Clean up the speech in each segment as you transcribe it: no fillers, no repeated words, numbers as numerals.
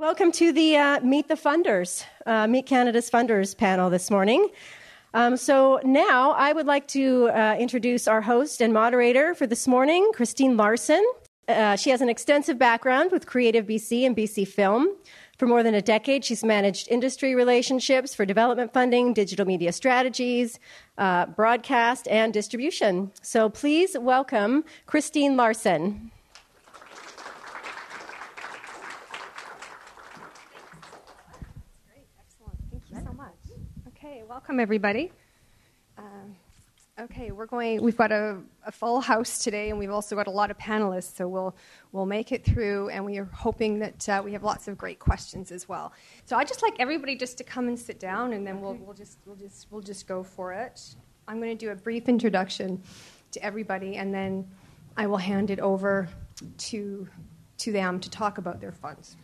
Welcome to the Meet the Funders, Meet Canada's Funders panel this morning. So now I would like to introduce our host and moderator for this morning, Christine Larsen. She has an extensive background with CreativeBC and BC Film. For more than a decade, she's managed industry relationships for development funding, digital media strategies, broadcast, and distribution. So please welcome Christine Larsen. Okay, welcome everybody. We've got a full house today, and we've also got a lot of panelists, so we'll make it through, and we are hoping that we have lots of great questions as well. So I'd just like everybody just to come and sit down, and then we'll just go for it. I'm going to do a brief introduction to everybody, and then I will hand it over to them to talk about their funds.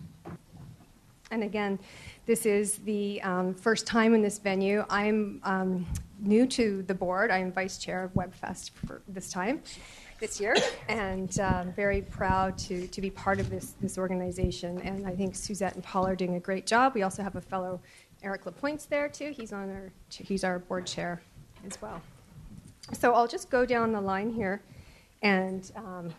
And again, this is the first time in this venue. I'm new to the board. I am vice chair of WebFest for this year, and very proud to be part of this organization. And I think Suzanne and Paul are doing a great job. We also have a fellow, Eric Lapointe's there too. He's our board chair as well. So I'll just go down the line here and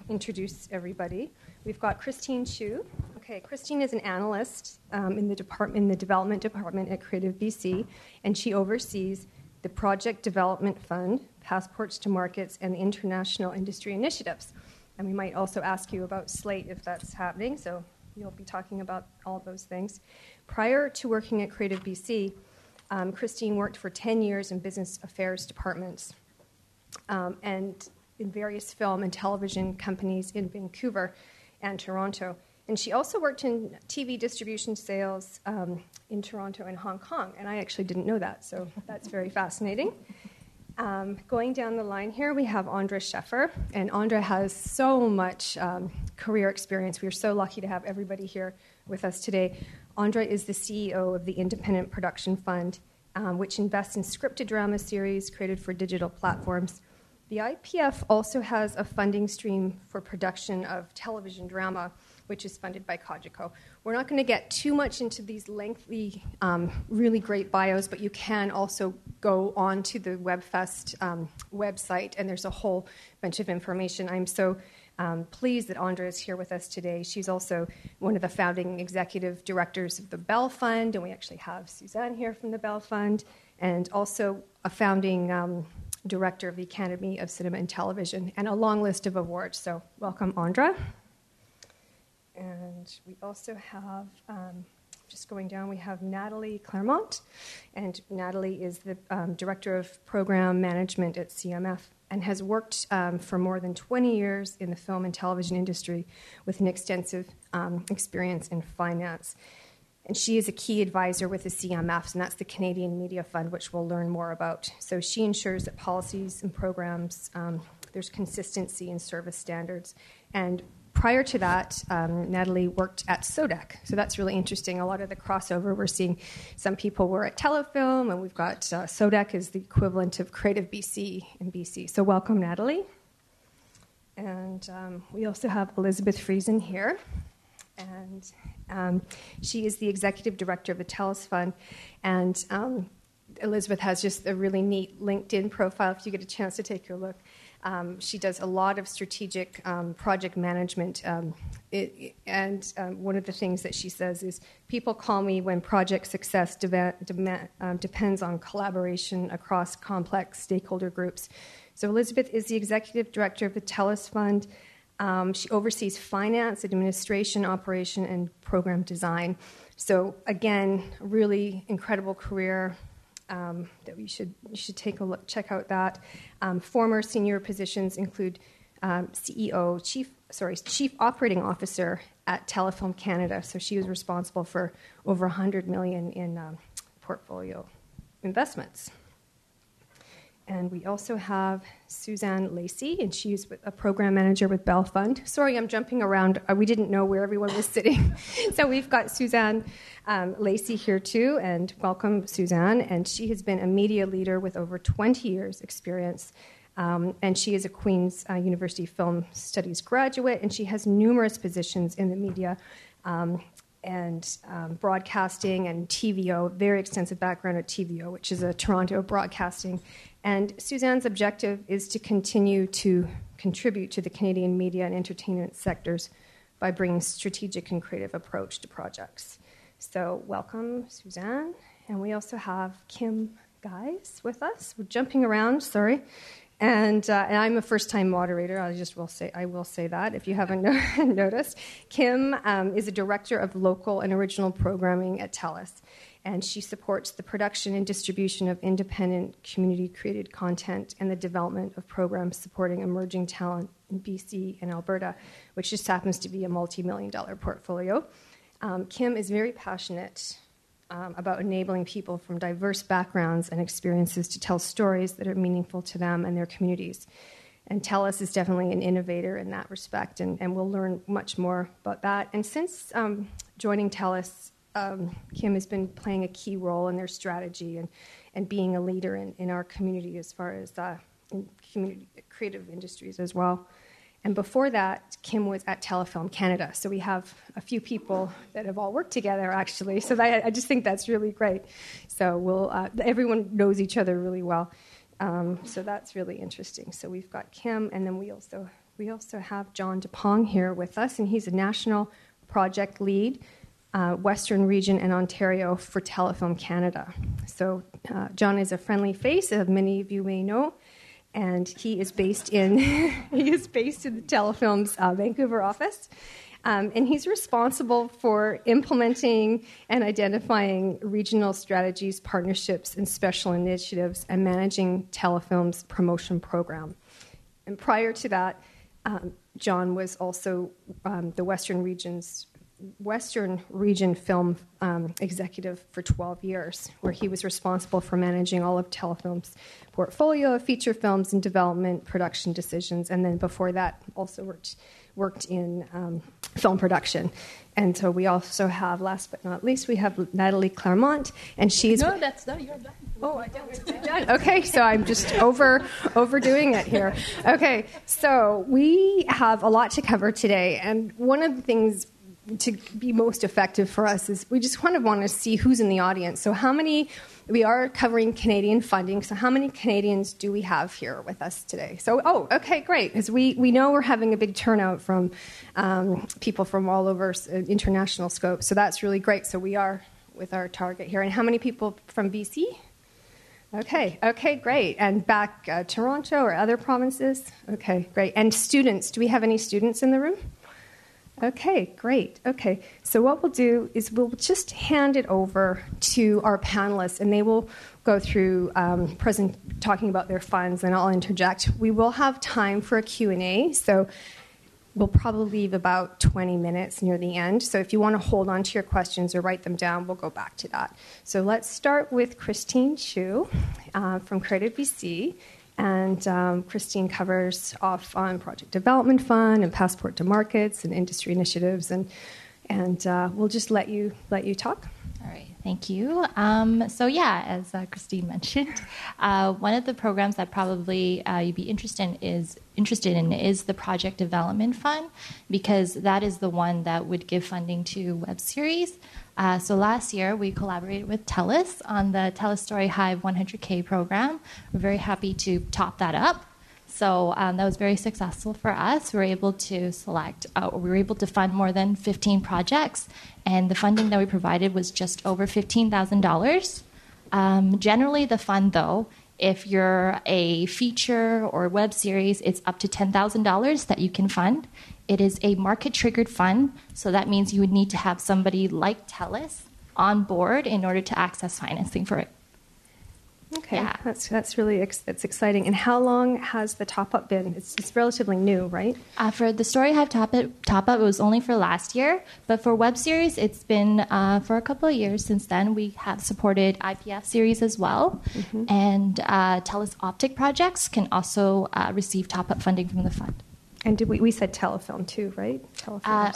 introduce everybody. We've got Christine Chiu. Okay, Christine is an analyst in the development department at CreativeBC, and she oversees the Project Development Fund, Passports to Markets, and the International Industry Initiatives. And we might also ask you about Slate if that's happening, so you'll be talking about all of those things. Prior to working at CreativeBC, Christine worked for 10 years in business affairs departments and in various film and television companies in Vancouver and Toronto. And she also worked in TV distribution sales in Toronto and Hong Kong. And I actually didn't know that, so that's very fascinating. Going down the line here, we have Andra Sheffer. And Andra has so much career experience. We are so lucky to have everybody here with us today. Andra is the CEO of the Independent Production Fund, which invests in scripted drama series created for digital platforms. The IPF also has a funding stream for production of television drama, which is funded by Cogeco. We're not going to get too much into these lengthy, really great bios, but you can also go on to the WebFest website, and there's a whole bunch of information. I'm so pleased that Andra is here with us today. She's also one of the founding executive directors of the Bell Fund, and we actually have Suzanne here from the Bell Fund, and also a founding director of the Academy of Cinema and Television, and a long list of awards. So welcome, Andra. And we also have, just going down, we have Nathalie Clermont. And Nathalie is the Director of Program Management at CMF and has worked for more than 20 years in the film and television industry with an extensive experience in finance. And she is a key advisor with the CMFs, and that's the Canadian Media Fund, which we'll learn more about. So she ensures that policies and programs, there's consistency in service standards. And prior to that, Nathalie worked at Sodec. So that's really interesting. A lot of the crossover we're seeing, some people were at Telefilm, and we've got Sodec is the equivalent of CreativeBC in BC. So welcome, Nathalie. And we also have Elizabeth Friesen here. And she is the executive director of the Telus Fund. And Elizabeth has just a really neat LinkedIn profile if you get a chance to take a look. She does a lot of strategic project management. And one of the things that she says is, people call me when project success depends on collaboration across complex stakeholder groups. So Elizabeth is the executive director of the Telus Fund. She oversees finance, administration, operation, and program design. So again, a really incredible career that you should take a look, check out that. Former senior positions include CEO, Chief Operating Officer at Telefilm Canada. So she was responsible for over $100 million in portfolio investments. And we also have Suzanne Lacey, and she's a program manager with Bell Fund. Sorry, I'm jumping around. We didn't know where everyone was sitting. So we've got Suzanne Lacey here too, and welcome, Suzanne. And she has been a media leader with over 20 years' experience. And she is a Queen's University Film Studies graduate, and she has numerous positions in the media broadcasting and TVO, very extensive background at TVO, which is a Toronto broadcasting. And Suzanne's objective is to continue to contribute to the Canadian media and entertainment sectors by bringing strategic and creative approach to projects. So welcome, Suzanne. And we also have Kim Guise with us. We're jumping around, sorry. And I'm a first-time moderator. I will say that if you haven't noticed. Kim is a director of local and original programming at Telus, and she supports the production and distribution of independent, community-created content and the development of programs supporting emerging talent in BC and Alberta, which just happens to be a multi-million-dollar portfolio. Kim is very passionate about enabling people from diverse backgrounds and experiences to tell stories that are meaningful to them and their communities. And Telus is definitely an innovator in that respect, and we'll learn much more about that. And since joining Telus, Kim has been playing a key role in their strategy and being a leader in our community as far as in community creative industries as well. And before that, Kim was at Telefilm Canada. So we have a few people that have all worked together, actually. So I just think that's really great. So everyone knows each other really well. So that's really interesting. So we've got Kim, and then we also have John Dippong here with us, and he's a national project lead, Western Region and Ontario for Telefilm Canada. So John is a friendly face, as many of you may know. And he is based in the Telefilm's Vancouver office, and he's responsible for implementing and identifying regional strategies, partnerships, and special initiatives, and managing Telefilm's promotion program. And prior to that, John was also the Western Region Film executive for 12 years, where he was responsible for managing all of Telefilm's portfolio of feature films and development, production decisions, and then before that also worked in film production. And so we also have, last but not least, we have Nathalie Clermont, and she's... No, that's done. You're done. Oh, I don't. Done. Okay, so I'm just overdoing it here. Okay, so we have a lot to cover today, and one of the things to be most effective for us is we just want to see who's in the audience. So we are covering Canadian funding, so how many Canadians do we have here with us today? So, okay, great, because we know we're having a big turnout from people from all over international scope, so that's really great. So we are with our target here. And how many people from BC? Okay, great. And back Toronto or other provinces? Okay, great. And students, do we have any students in the room? Okay, great. Okay, so what we'll do is we'll just hand it over to our panelists, and they will go through talking about their funds, and I'll interject. We will have time for a Q&A, so we'll probably leave about 20 minutes near the end. So if you want to hold on to your questions or write them down, we'll go back to that. So let's start with Christine Chiu from CreativeBC. And Christine covers off on Project Development Fund and Passport to Markets and industry initiatives, and we'll just let you talk. All right, thank you. As Christine mentioned, one of the programs that probably you'd be interested in is the Project Development Fund, because that is the one that would give funding to web series. So last year, we collaborated with Telus on the Telus Story Hive 100K program. We're very happy to top that up. So that was very successful for us. We were able to fund more than 15 projects, and the funding that we provided was just over $15,000. Generally, the fund, though, if you're a feature or web series, it's up to $10,000 that you can fund. It is a market-triggered fund, so that means you would need to have somebody like Telus on board in order to access financing for it. Okay, yeah. That's really exciting. And how long has the top-up been? It's relatively new, right? For the Story Hive top-up, it was only for last year, but for web series, it's been for a couple of years since then. We have supported IPF series as well, and Telus Optic projects can also receive top-up funding from the fund. And we said Telefilm too, right?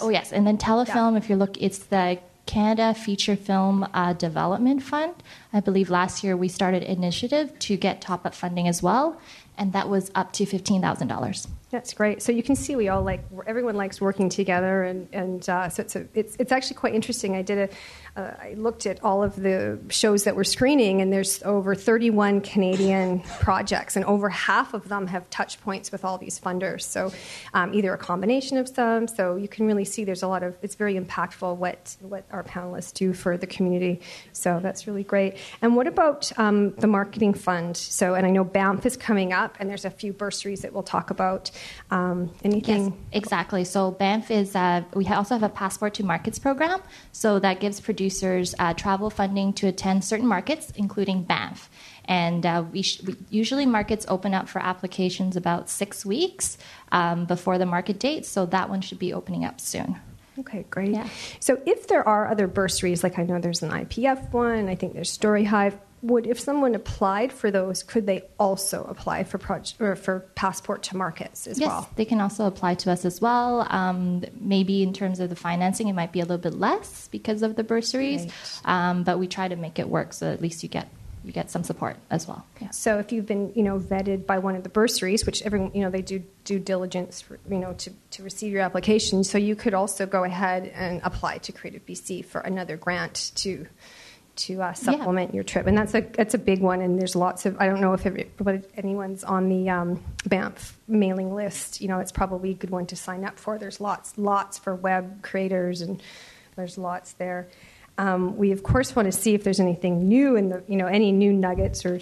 Yes, and then Telefilm, if you look, it's the Canada Feature Film Development Fund. I believe last year we started an initiative to get top-up funding as well, and that was up to $15,000. That's great. So you can see everyone likes working together, and so it's actually quite interesting. I looked at all of the shows that we're screening, and there's over 31 Canadian projects, and over half of them have touch points with all these funders. So either a combination of some. So you can really see there's it's very impactful what our panelists do for the community. So that's really great. And what about the marketing fund? So, and I know Banff is coming up, and there's a few bursaries that we'll talk about. Anything? Yes, exactly. So Banff is, we also have a Passport to Markets program. So that gives producers travel funding to attend certain markets, including Banff. And usually markets open up for applications about 6 weeks before the market date. So that one should be opening up soon. Okay, great. Yeah. So if there are other bursaries, like I know there's an IPF one, I think there's Story Hive, if someone applied for those, could they also apply for Passport to Markets as well? Yes, they can also apply to us as well. Maybe in terms of the financing, it might be a little bit less because of the bursaries, right. But we try to make it work so at least you get some support as well. Yeah. So if you've been, vetted by one of the bursaries, which everyone, they do due diligence, to receive your application, so you could also go ahead and apply to CreativeBC for another grant to supplement your trip. And that's a big one, and there's lots of, I don't know if anyone's on the Banff mailing list, it's probably a good one to sign up for. There's lots for web creators, and there's lots there. We of course want to see if there's anything new in the, any new nuggets or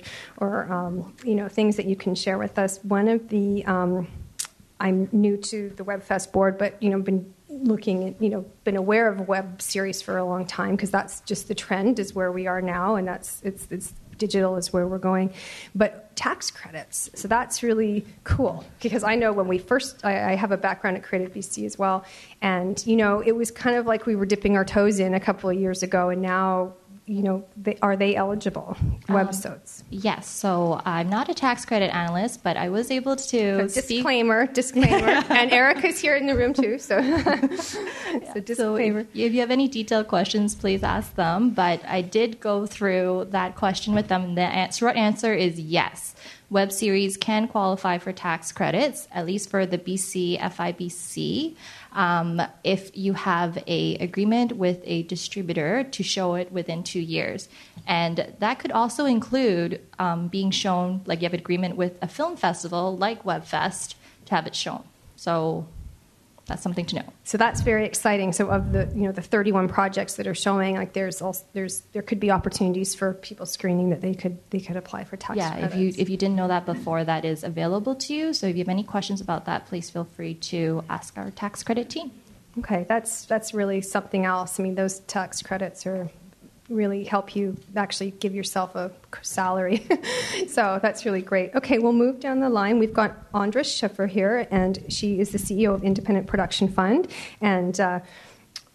things that you can share with us. One of the, I'm new to the WebFest board, but been looking at, been aware of web series for a long time, because that's just the trend is where we are now, and it's digital is where we're going. But tax credits, so that's really cool, because I know when we first, I have a background at CreativeBC as well, and it was kind of like we were dipping our toes in a couple of years ago, and now are they eligible, websites? Yes. So I'm not a tax credit analyst, but I was able to Disclaimer. And Erica's here in the room too, so disclaimer. So if you have any detailed questions, please ask them. But I did go through that question with them. The short answer is yes. Web series can qualify for tax credits, at least for the BC FIBC, if you have an agreement with a distributor to show it within 2 years. And that could also include being shown, like you have an agreement with a film festival like WebFest to have it shown. So that's something to know. So that's very exciting. So of the the 31 projects that are showing, like there could be opportunities for people screening that they could apply for tax credits. If you didn't know that before, that is available to you. So if you have any questions about that, please feel free to ask our tax credit team. Okay, that's really something else. I mean, those tax credits really help you actually give yourself a salary. So that's really great. Okay, we'll move down the line. We've got Andra Sheffer here, and she is the CEO of Independent Production Fund. And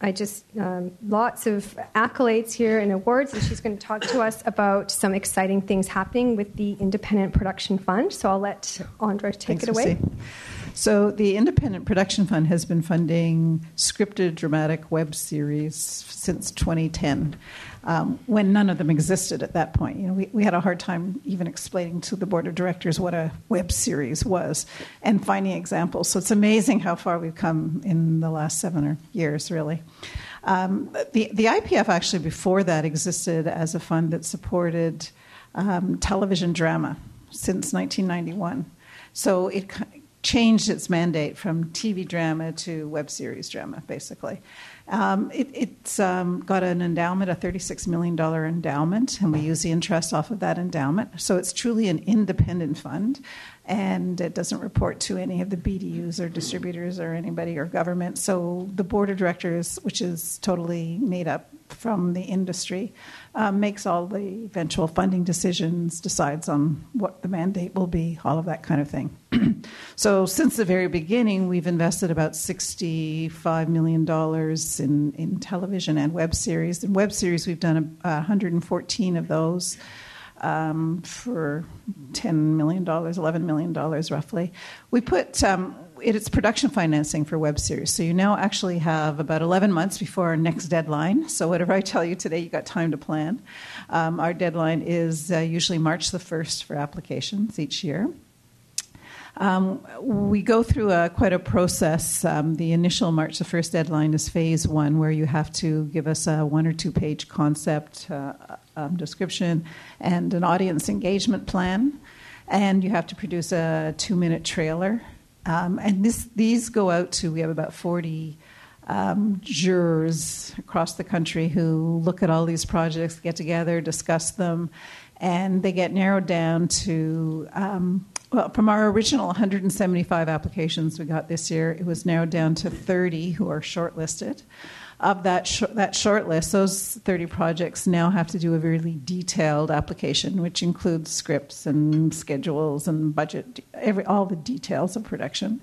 I just, lots of accolades here and awards, and she's going to talk to us about some exciting things happening with the Independent Production Fund. So I'll let Andra take it away. So the Independent Production Fund has been funding scripted dramatic web series since 2010, when none of them existed at that point. We had a hard time even explaining to the board of directors what a web series was and finding examples. So it's amazing how far we've come in the last 7 years, really. The IPF actually before that existed as a fund that supported television drama since 1991. So it changed its mandate from TV drama to web series drama, basically. It's got an endowment, a $36 million endowment, and we use the interest off of that endowment. So it's truly an independent fund, and it doesn't report to any of the BDUs or distributors or anybody or government. So the board of directors, which is totally made up from the industry, makes all the eventual funding decisions, decides on what the mandate will be, all of that kind of thing. So since the very beginning, we've invested about $65 million in television and web series. In web series, we've done 114 of those for $10 million, $11 million roughly. We put it's production financing for web series. So you now actually have about 11 months before our next deadline. So whatever I tell you today, you got time to plan. Our deadline is usually March the 1st for applications each year. We go through quite a process. The initial March the 1st deadline is phase 1, where you have to give us a 1 or 2 page concept description and an audience engagement plan. And you have to produce a 2-minute trailer. And these go out to, we have about 40 jurors across the country who look at all these projects, get together, discuss them, and they get narrowed down to, from our original 175 applications we got this year, it was narrowed down to 30 who are shortlisted. Of that shortlist, those 30 projects now have to do a really detailed application, which includes scripts and schedules and budget, all the details of production.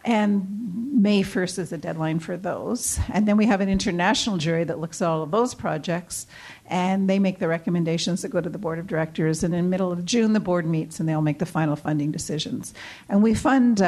And May 1st is the deadline for those. And then we have an international jury that looks at all of those projects, and they make the recommendations that go to the board of directors. And in the middle of June, the board meets, and they'll make the final funding decisions. And we fund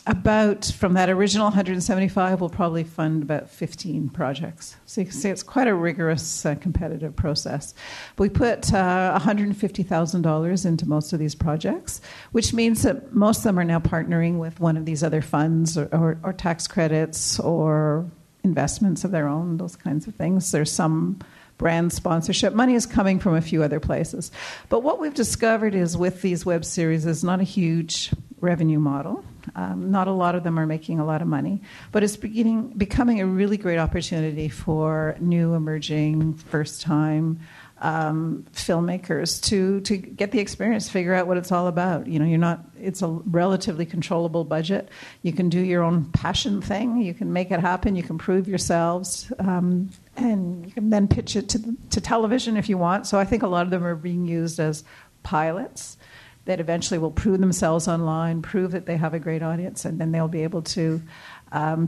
about, from that original 175, we'll probably fund about 15 projects. So you can see it's quite a rigorous, competitive process. But we put $150,000 into most of these projects, which means that most of them are now partnering with one of these other funds or tax credits or investments of their own, those kinds of things. There's some brand sponsorship. Money is coming from a few other places. But what we've discovered is with these web series is not a huge revenue model. Not a lot of them are making a lot of money, but it's becoming a really great opportunity for new, emerging, first-time filmmakers to get the experience, figure out what it's all about. It's a relatively controllable budget. You can do your own passion thing. You can make it happen. You can prove yourselves. And you can then pitch it to television if you want. So I think a lot of them are being used as pilots that eventually will prove themselves online, prove that they have a great audience, and then they'll be able to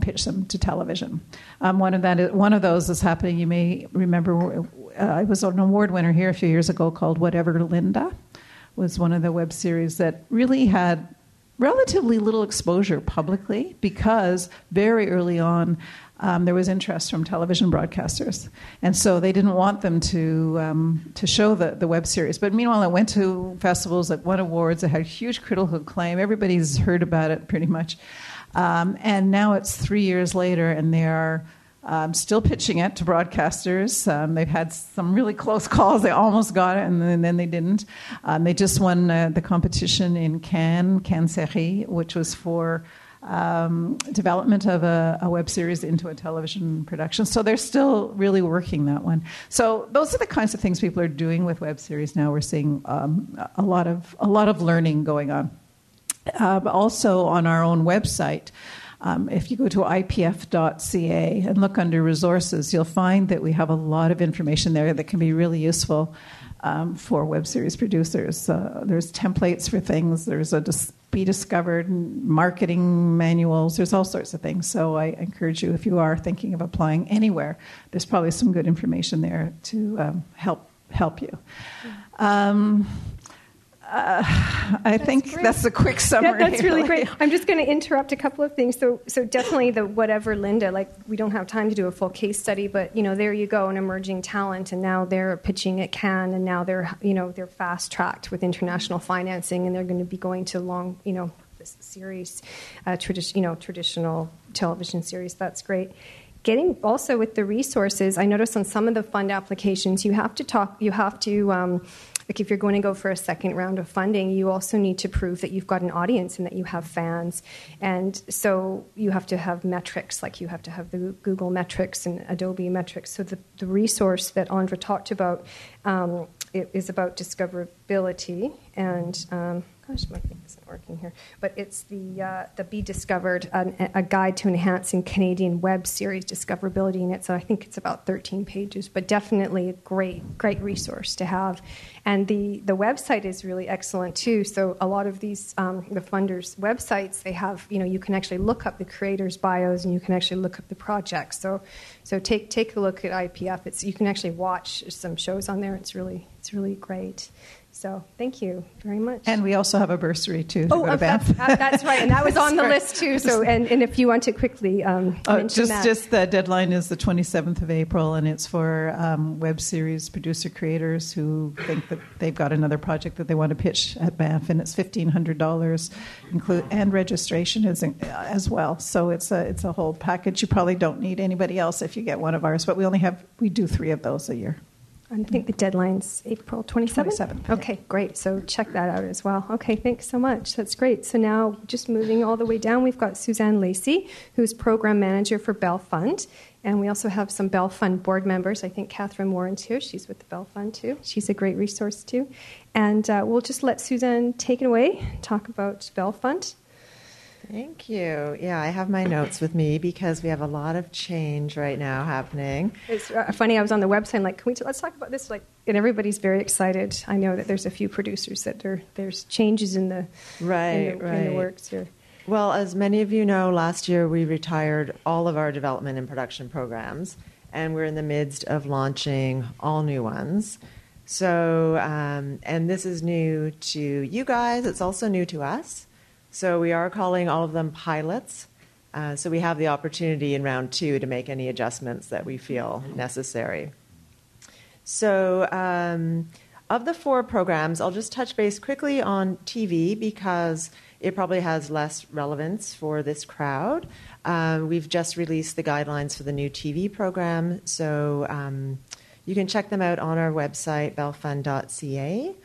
pitch them to television. One of those is happening. You may remember I was an award winner here a few years ago called Whatever Linda. Was one of the web series that really had relatively little exposure publicly because very early on there was interest from television broadcasters, and so they didn't want them to show the web series. But meanwhile, it went to festivals, it won awards, it had huge critical acclaim. Everybody's heard about it pretty much, and now it's 3 years later, and they are still pitching it to broadcasters. They've had some really close calls. They almost got it, and then they didn't. They just won the competition in Cannes Série, which was for development of a web series into a television production. So they're still really working that one. So those are the kinds of things people are doing with web series now. We're seeing a lot of learning going on. Also on our own website, if you go to ipf.ca and look under resources, you'll find that we have a lot of information there that can be really useful for web series producers. There's templates for things. There's a Be Discovered marketing manuals. There's all sorts of things. So I encourage you, if you are thinking of applying anywhere, there's probably some good information there to help you. I think great. That's a quick summary. That's really great. I'm just going to interrupt a couple of things. So definitely the Whatever Linda, like we don't have time to do a full case study, but there you go, an emerging talent, and now they're pitching at Cannes, and now they're fast tracked with international financing, and they're going to be going to long, this series, traditional television series. That's great. Getting also with the resources, I noticed on some of the fund applications, you have to like if you're going to go for a second round of funding, you also need to prove that you've got an audience and that you have fans. And so you have to have metrics, like you have to have the Google metrics and Adobe metrics. So the resource that Andra talked about it is about discoverability. And gosh, my thing isn't working here. But it's the Be Discovered, a guide to enhancing Canadian web series discoverability. And I think it's about 13 pages, but definitely a great resource to have. And the website is really excellent too. So a lot of these the funders' websites, they have you can actually look up the creators' bios and you can actually look up the projects. So take a look at IPF. You can actually watch some shows on there. It's really great. So thank you very much. And we also have a bursary, too, to go to Banff. That's right. And that was on the list, too. So, and if you want to quickly mention that. Just the deadline is the 27th of April, and it's for web series producer-creators who think that they've got another project that they want to pitch at Banff, and it's $1,500, and registration is as well. So it's a whole package. You probably don't need anybody else if you get one of ours, but we do 3 of those a year. And I think the deadline's April 27th? 27th. Okay, great. So check that out as well. Okay, thanks so much. That's great. So now just moving all the way down, we've got Suzanne Lacey, who's Program Manager for Bell Fund. And we also have some Bell Fund board members. I think Catherine Warren's here. She's with the Bell Fund, too. She's a great resource, too. And we'll just let Suzanne take it away, talk about Bell Fund. Thank you. Yeah, I have my notes with me because we have a lot of change right now happening. It's funny, I was on the website, like, let's talk about this, and everybody's very excited. I know that there's a few producers that there's changes in the works here. Well, as many of you know, last year we retired all of our development and production programs, and we're in the midst of launching all new ones. So, and this is new to you guys. It's also new to us. So we are calling all of them pilots. So we have the opportunity in round 2 to make any adjustments that we feel necessary. So of the 4 programs, I'll just touch base quickly on TV because it probably has less relevance for this crowd. We've just released the guidelines for the new TV program. So you can check them out on our website, bellfund.ca.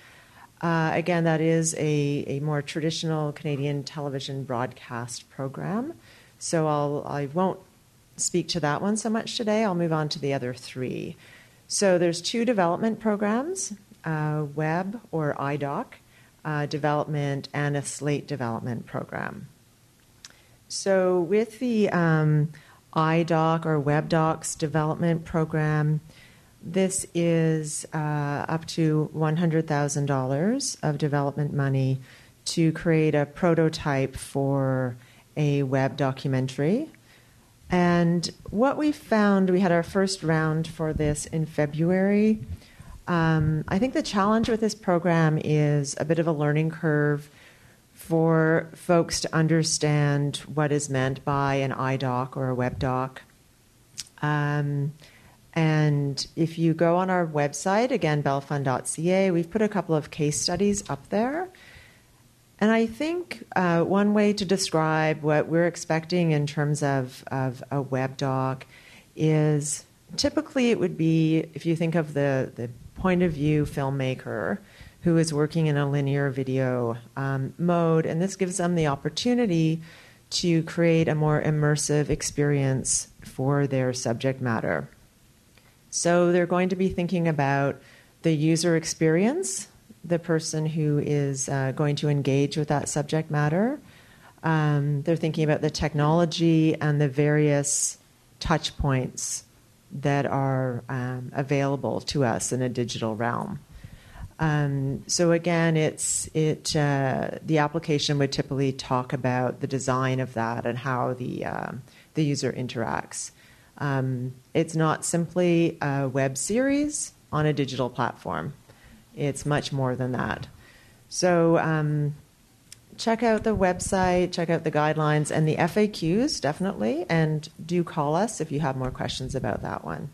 Again, that is a more traditional Canadian television broadcast program. So I won't speak to that one so much today. I'll move on to the other 3. So there's 2 development programs, web or iDoc development and a slate development program. So with the iDoc or WebDocs development program, this is up to $100,000 of development money to create a prototype for a web documentary. And what we found, we had our first round for this in February. I think the challenge with this program is a bit of a learning curve for folks to understand what is meant by an iDoc or a WebDoc. And if you go on our website, again, bellfund.ca, we've put a couple of case studies up there. And I think one way to describe what we're expecting in terms of a web doc is typically it would be, if you think of the point of view filmmaker who is working in a linear video mode, and this gives them the opportunity to create a more immersive experience for their subject matter. So they're going to be thinking about the user experience, the person who is going to engage with that subject matter. They're thinking about the technology and the various touch points that are available to us in a digital realm. So again, the application would typically talk about the design of that and how the user interacts. It's not simply a web series on a digital platform. It's much more than that. So check out the website, check out the guidelines and the FAQs, definitely, and do call us if you have more questions about that one.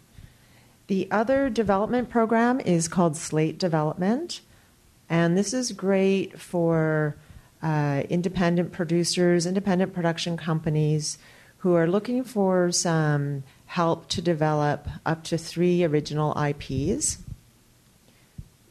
The other development program is called Slate Development, and this is great for independent producers, independent production companies who are looking for some help to develop up to 3 original IPs.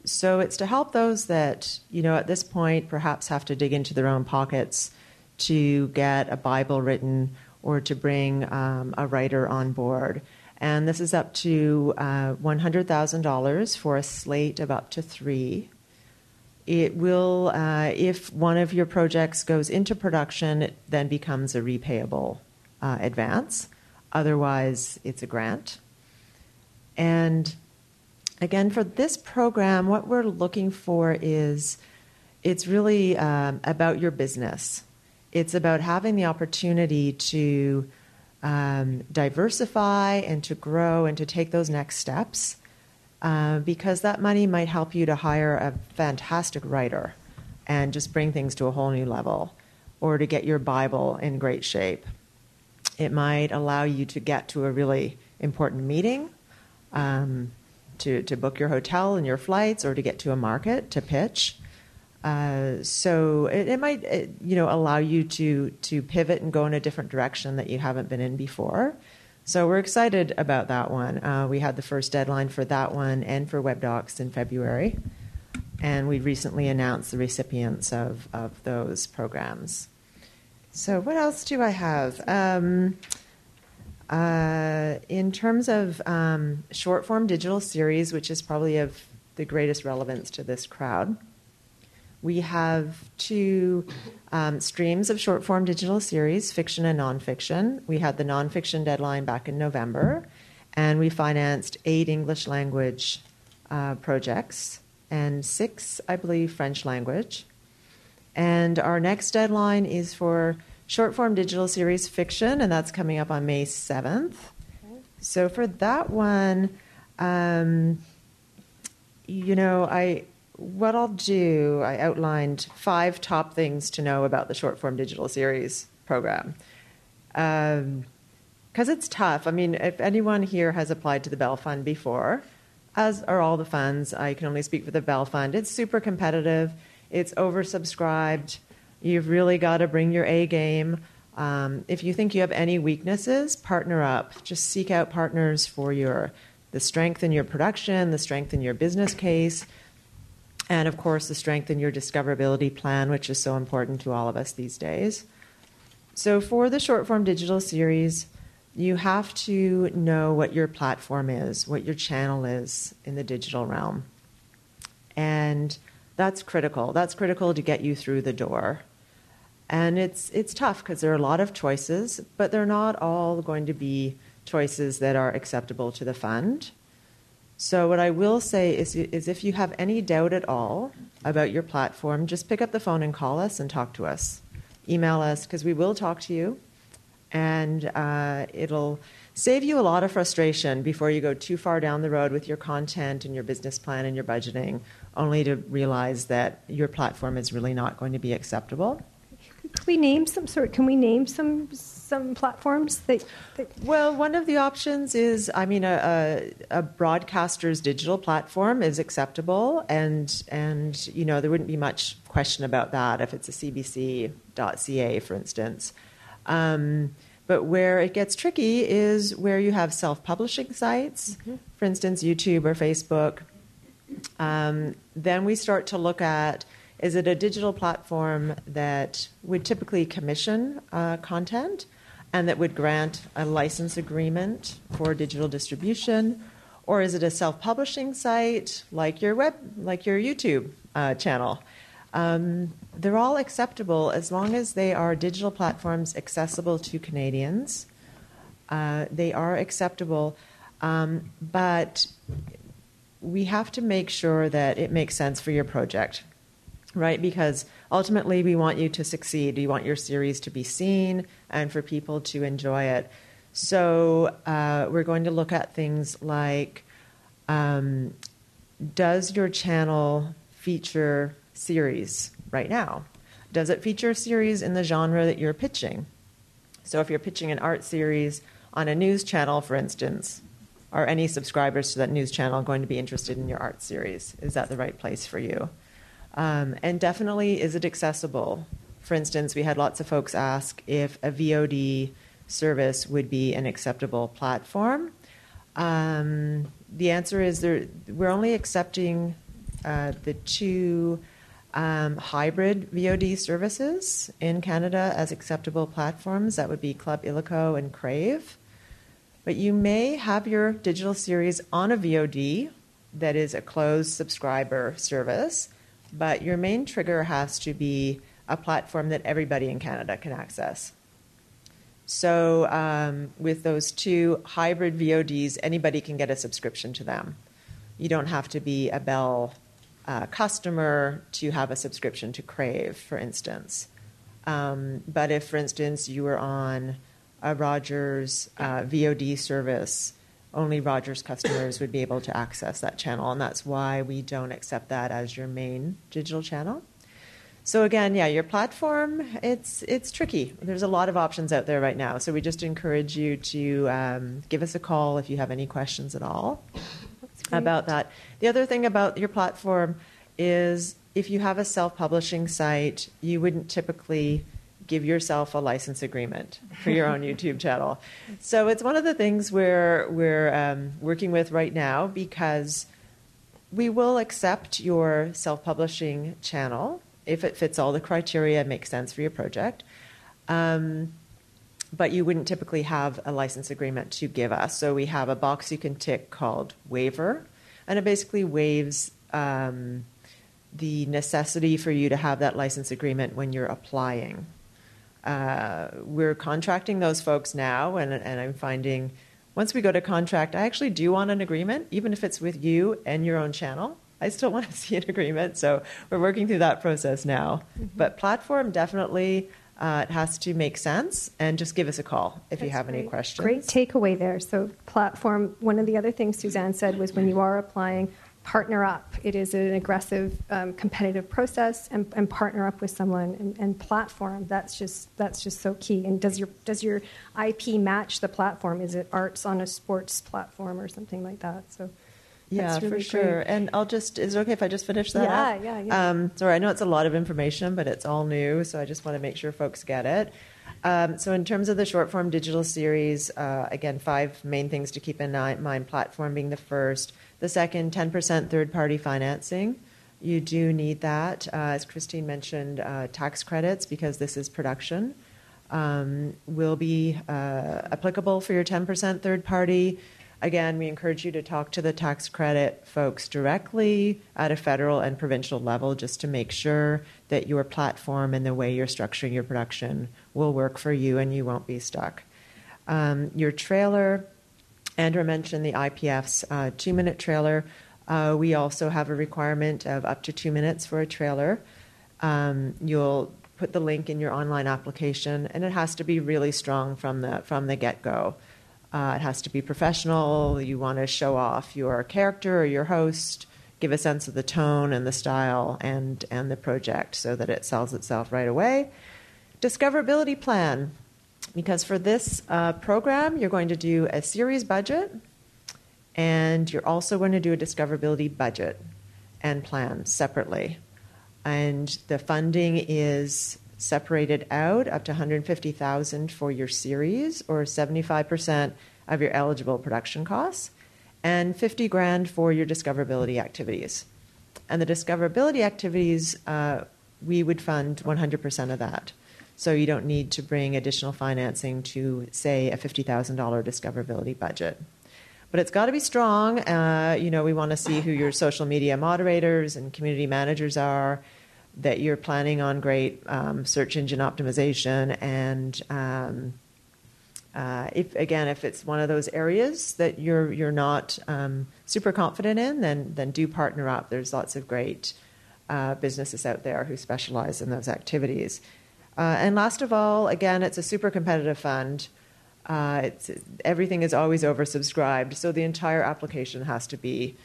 So it's to help those that, at this point perhaps have to dig into their own pockets to get a Bible written or to bring a writer on board. And this is up to $100,000 for a slate of up to 3. It will, if one of your projects goes into production, it then becomes a repayable advance. Otherwise, it's a grant. And again, for this program, what we're looking for is it's really about your business. It's about having the opportunity to diversify and to grow and to take those next steps. because that money might help you to hire a fantastic writer and just bring things to a whole new level, or to get your Bible in great shape. It might allow you to get to a really important meeting, to book your hotel and your flights, or to get to a market to pitch. So it might allow you to pivot and go in a different direction that you haven't been in before. So we're excited about that one. We had the first deadline for that one and for WebDocs in February. And we recently announced the recipients of those programs. So what else do I have? In terms of short-form digital series, which is probably of the greatest relevance to this crowd, we have 2 streams of short-form digital series, fiction and nonfiction. We had the nonfiction deadline back in November, and we financed 8 English language projects and 6, I believe, French language. And our next deadline is for short-form digital series fiction, and that's coming up on May 7th. Okay. So for that one, what I'll do, I outlined 5 top things to know about the short-form digital series program. Because it's tough. I mean, if anyone here has applied to the Bell Fund before, as are all the funds, I can only speak for the Bell Fund, it's super competitive. It's oversubscribed. You've really got to bring your A game. If you think you have any weaknesses, partner up. Just seek out partners for the strength in your production, the strength in your business case, and of course the strength in your discoverability plan, which is so important to all of us these days. So for the short-form digital series, you have to know what your platform is, what your channel is in the digital realm. And that's critical. That's critical to get you through the door. And it's tough because there are a lot of choices, but they're not all going to be choices that are acceptable to the fund. So what I will say is if you have any doubt at all about your platform, just pick up the phone and call us and talk to us. Email us, because we will talk to you. And it'll save you a lot of frustration before you go too far down the road with your content and your business plan and your budgeting, only to realize that your platform is really not going to be acceptable. Can we name some platforms that? Well, one of the options is, a broadcaster's digital platform is acceptable, and there wouldn't be much question about that if it's a CBC.ca, for instance. But where it gets tricky is where you have self-publishing sites, for instance, YouTube or Facebook. Then we start to look at, is it a digital platform that would typically commission content and that would grant a license agreement for digital distribution? Or is it a self-publishing site like your YouTube channel? They're all acceptable as long as they are digital platforms accessible to Canadians. They are acceptable, but we have to make sure that it makes sense for your project, right? Because ultimately we want you to succeed. We want your series to be seen and for people to enjoy it. So we're going to look at things like, does your channel feature series right now? Does it feature a series in the genre that you're pitching? So if you're pitching an art series on a news channel, for instance, are any subscribers to that news channel going to be interested in your art series? Is that the right place for you? And definitely, is it accessible? For instance, we had lots of folks ask if a VOD service would be an acceptable platform. The answer is we're only accepting the 2 hybrid VOD services in Canada as acceptable platforms. That would be Club Illico and Crave. But you may have your digital series on a VOD that is a closed subscriber service, but your main trigger has to be a platform that everybody in Canada can access. So with those 2 hybrid VODs, anybody can get a subscription to them. You don't have to be a Bell customer to have a subscription to Crave, for instance. But if, for instance, you were on a Rogers VOD service, only Rogers customers would be able to access that channel, and that's why we don't accept that as your main digital channel. So again, yeah, your platform, it's tricky. There's a lot of options out there right now, so we just encourage you to give us a call if you have any questions at all about that. The other thing about your platform is if you have a self-publishing site, you wouldn't typically give yourself a license agreement for your own YouTube channel. So it's one of the things we're working with right now, because we will accept your self-publishing channel if it fits all the criteria and makes sense for your project. But you wouldn't typically have a license agreement to give us. So we have a box you can tick called waiver, and it basically waives the necessity for you to have that license agreement when you're applying. We're contracting those folks now, and I'm finding once we go to contract, I actually do want an agreement, even if it's with you and your own channel. I still want to see an agreement, so we're working through that process now. Mm-hmm. But platform, definitely, it has to make sense, and just give us a call if you have any questions. Great takeaway there. So platform, one of the other things Suzanne said was when you are applying, partner up. It is an aggressive, competitive process, and partner up with someone. And platform, that's just so key. And does your IP match the platform? Is it arts on a sports platform or something like that? So yeah, really for sure. great. And is it okay if I just finish that up? Yeah. Sorry, I know it's a lot of information, but it's all new, so I just want to make sure folks get it. So in terms of the short-form digital series, again, 5 main things to keep in mind, platform being the first. The second, 10% third-party financing. You do need that. As Christine mentioned, tax credits, because this is production, will be applicable for your 10% third-party. Again, we encourage you to talk to the tax credit folks directly at a federal and provincial level, just to make sure that your platform and the way you're structuring your production will work for you and you won't be stuck. Your trailer, Andra mentioned the IPF's 2-minute trailer. We also have a requirement of up to 2 minutes for a trailer. You'll put the link in your online application, and it has to be really strong from the get-go. It has to be professional. You want to show off your character or your host, give a sense of the tone and the style and the project so that it sells itself right away. Discoverability plan, because for this program, you're going to do a series budget, and you're also going to do a discoverability budget and plan separately. And the funding is separated out up to $150,000 for your series, or 75% of your eligible production costs, and $50,000 for your discoverability activities. And the discoverability activities, we would fund 100% of that. So you don't need to bring additional financing to, say, a $50,000 discoverability budget. But it's got to be strong. We want to see who your social media moderators and community managers are, that you're planning on great search engine optimization, and if it's one of those areas that you're not super confident in, then do partner up. There's lots of great businesses out there who specialize in those activities. And last of all, again, it's a super competitive fund. Everything is always oversubscribed, so the entire application has to be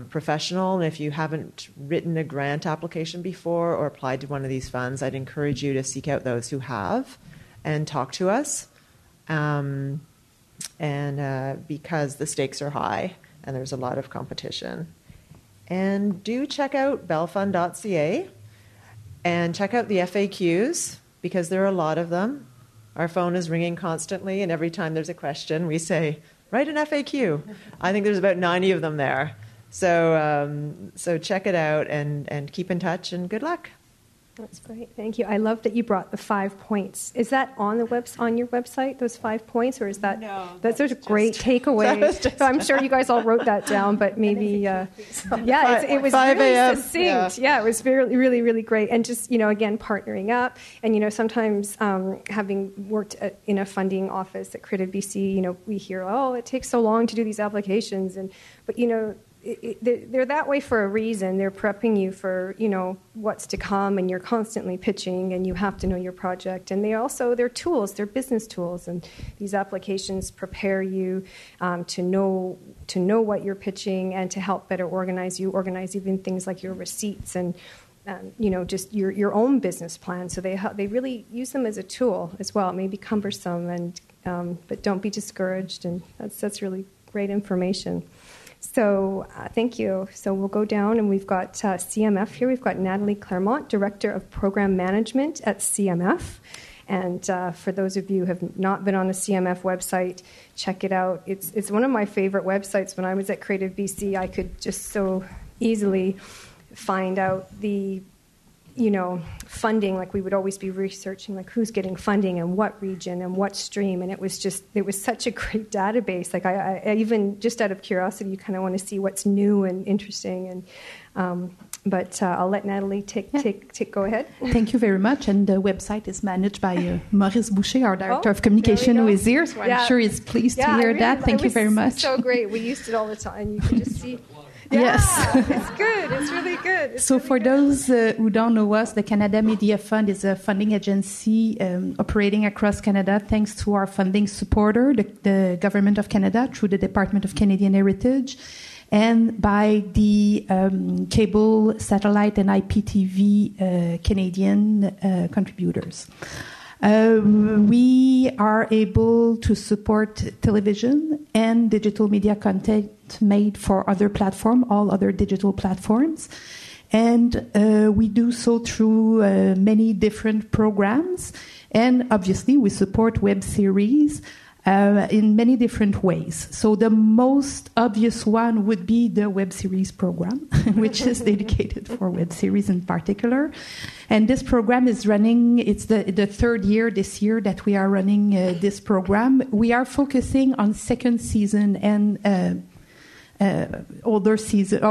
professional. And if you haven't written a grant application before or applied to one of these funds, I'd encourage you to seek out those who have and talk to us. Because the stakes are high and there's a lot of competition. And do check out belfund.ca and check out the FAQs, because there are a lot of them. Our phone is ringing constantly, and every time there's a question, we say, write an FAQ. I think there's about 90 of them there. So check it out and keep in touch, and good luck. That's great. Thank you. I love that you brought the 5 points. Is that on your website, those 5 points, or is that? No, that's such a great takeaway. So I'm sure you guys all wrote that down, but maybe it was really succinct. Yeah, it was really, really, really great. And just again, partnering up, and sometimes having worked in a funding office at CreativeBC, we hear, it takes so long to do these applications, but they're that way for a reason. They're prepping you for, what's to come, and you're constantly pitching, and you have to know your project. And they're tools, they're business tools, and these applications prepare you to know what you're pitching and to help better organize even things like your receipts and just your own business plan. So they really use them as a tool as well. It may be cumbersome, but don't be discouraged, and that's really great information. So thank you. So we'll go down, and we've got CMF here. We've got Nathalie Clermont, Director of Program Management at CMF. And for those of you who have not been on the CMF website, check it out. It's one of my favorite websites. When I was at CreativeBC, I could just so easily find out the funding. Like, we would always be researching like who's getting funding and what region and what stream, and it was such a great database. Like, I even just out of curiosity, you kind of want to see what's new and interesting. And but I'll let Nathalie go ahead. Thank you very much. And the website is managed by Maurice Boucher, our Director of Communication, who is here. So I'm sure he's pleased to hear that. Thank you very much. So great. We used it all the time. You can just see. Yes. It's good. It's really good. For those who don't know us, the Canada Media Fund is a funding agency operating across Canada thanks to our funding supporter, the Government of Canada, through the Department of Canadian Heritage, and by the cable, satellite, and IPTV Canadian contributors. We are able to support television and digital media content made for all other digital platforms. And we do so through many different programs. And obviously, we support web series in many different ways. So the most obvious one would be the web series program, which is dedicated for web series in particular. And this program is running, it's the third year this year that we are running this program. We are focusing on second season and older season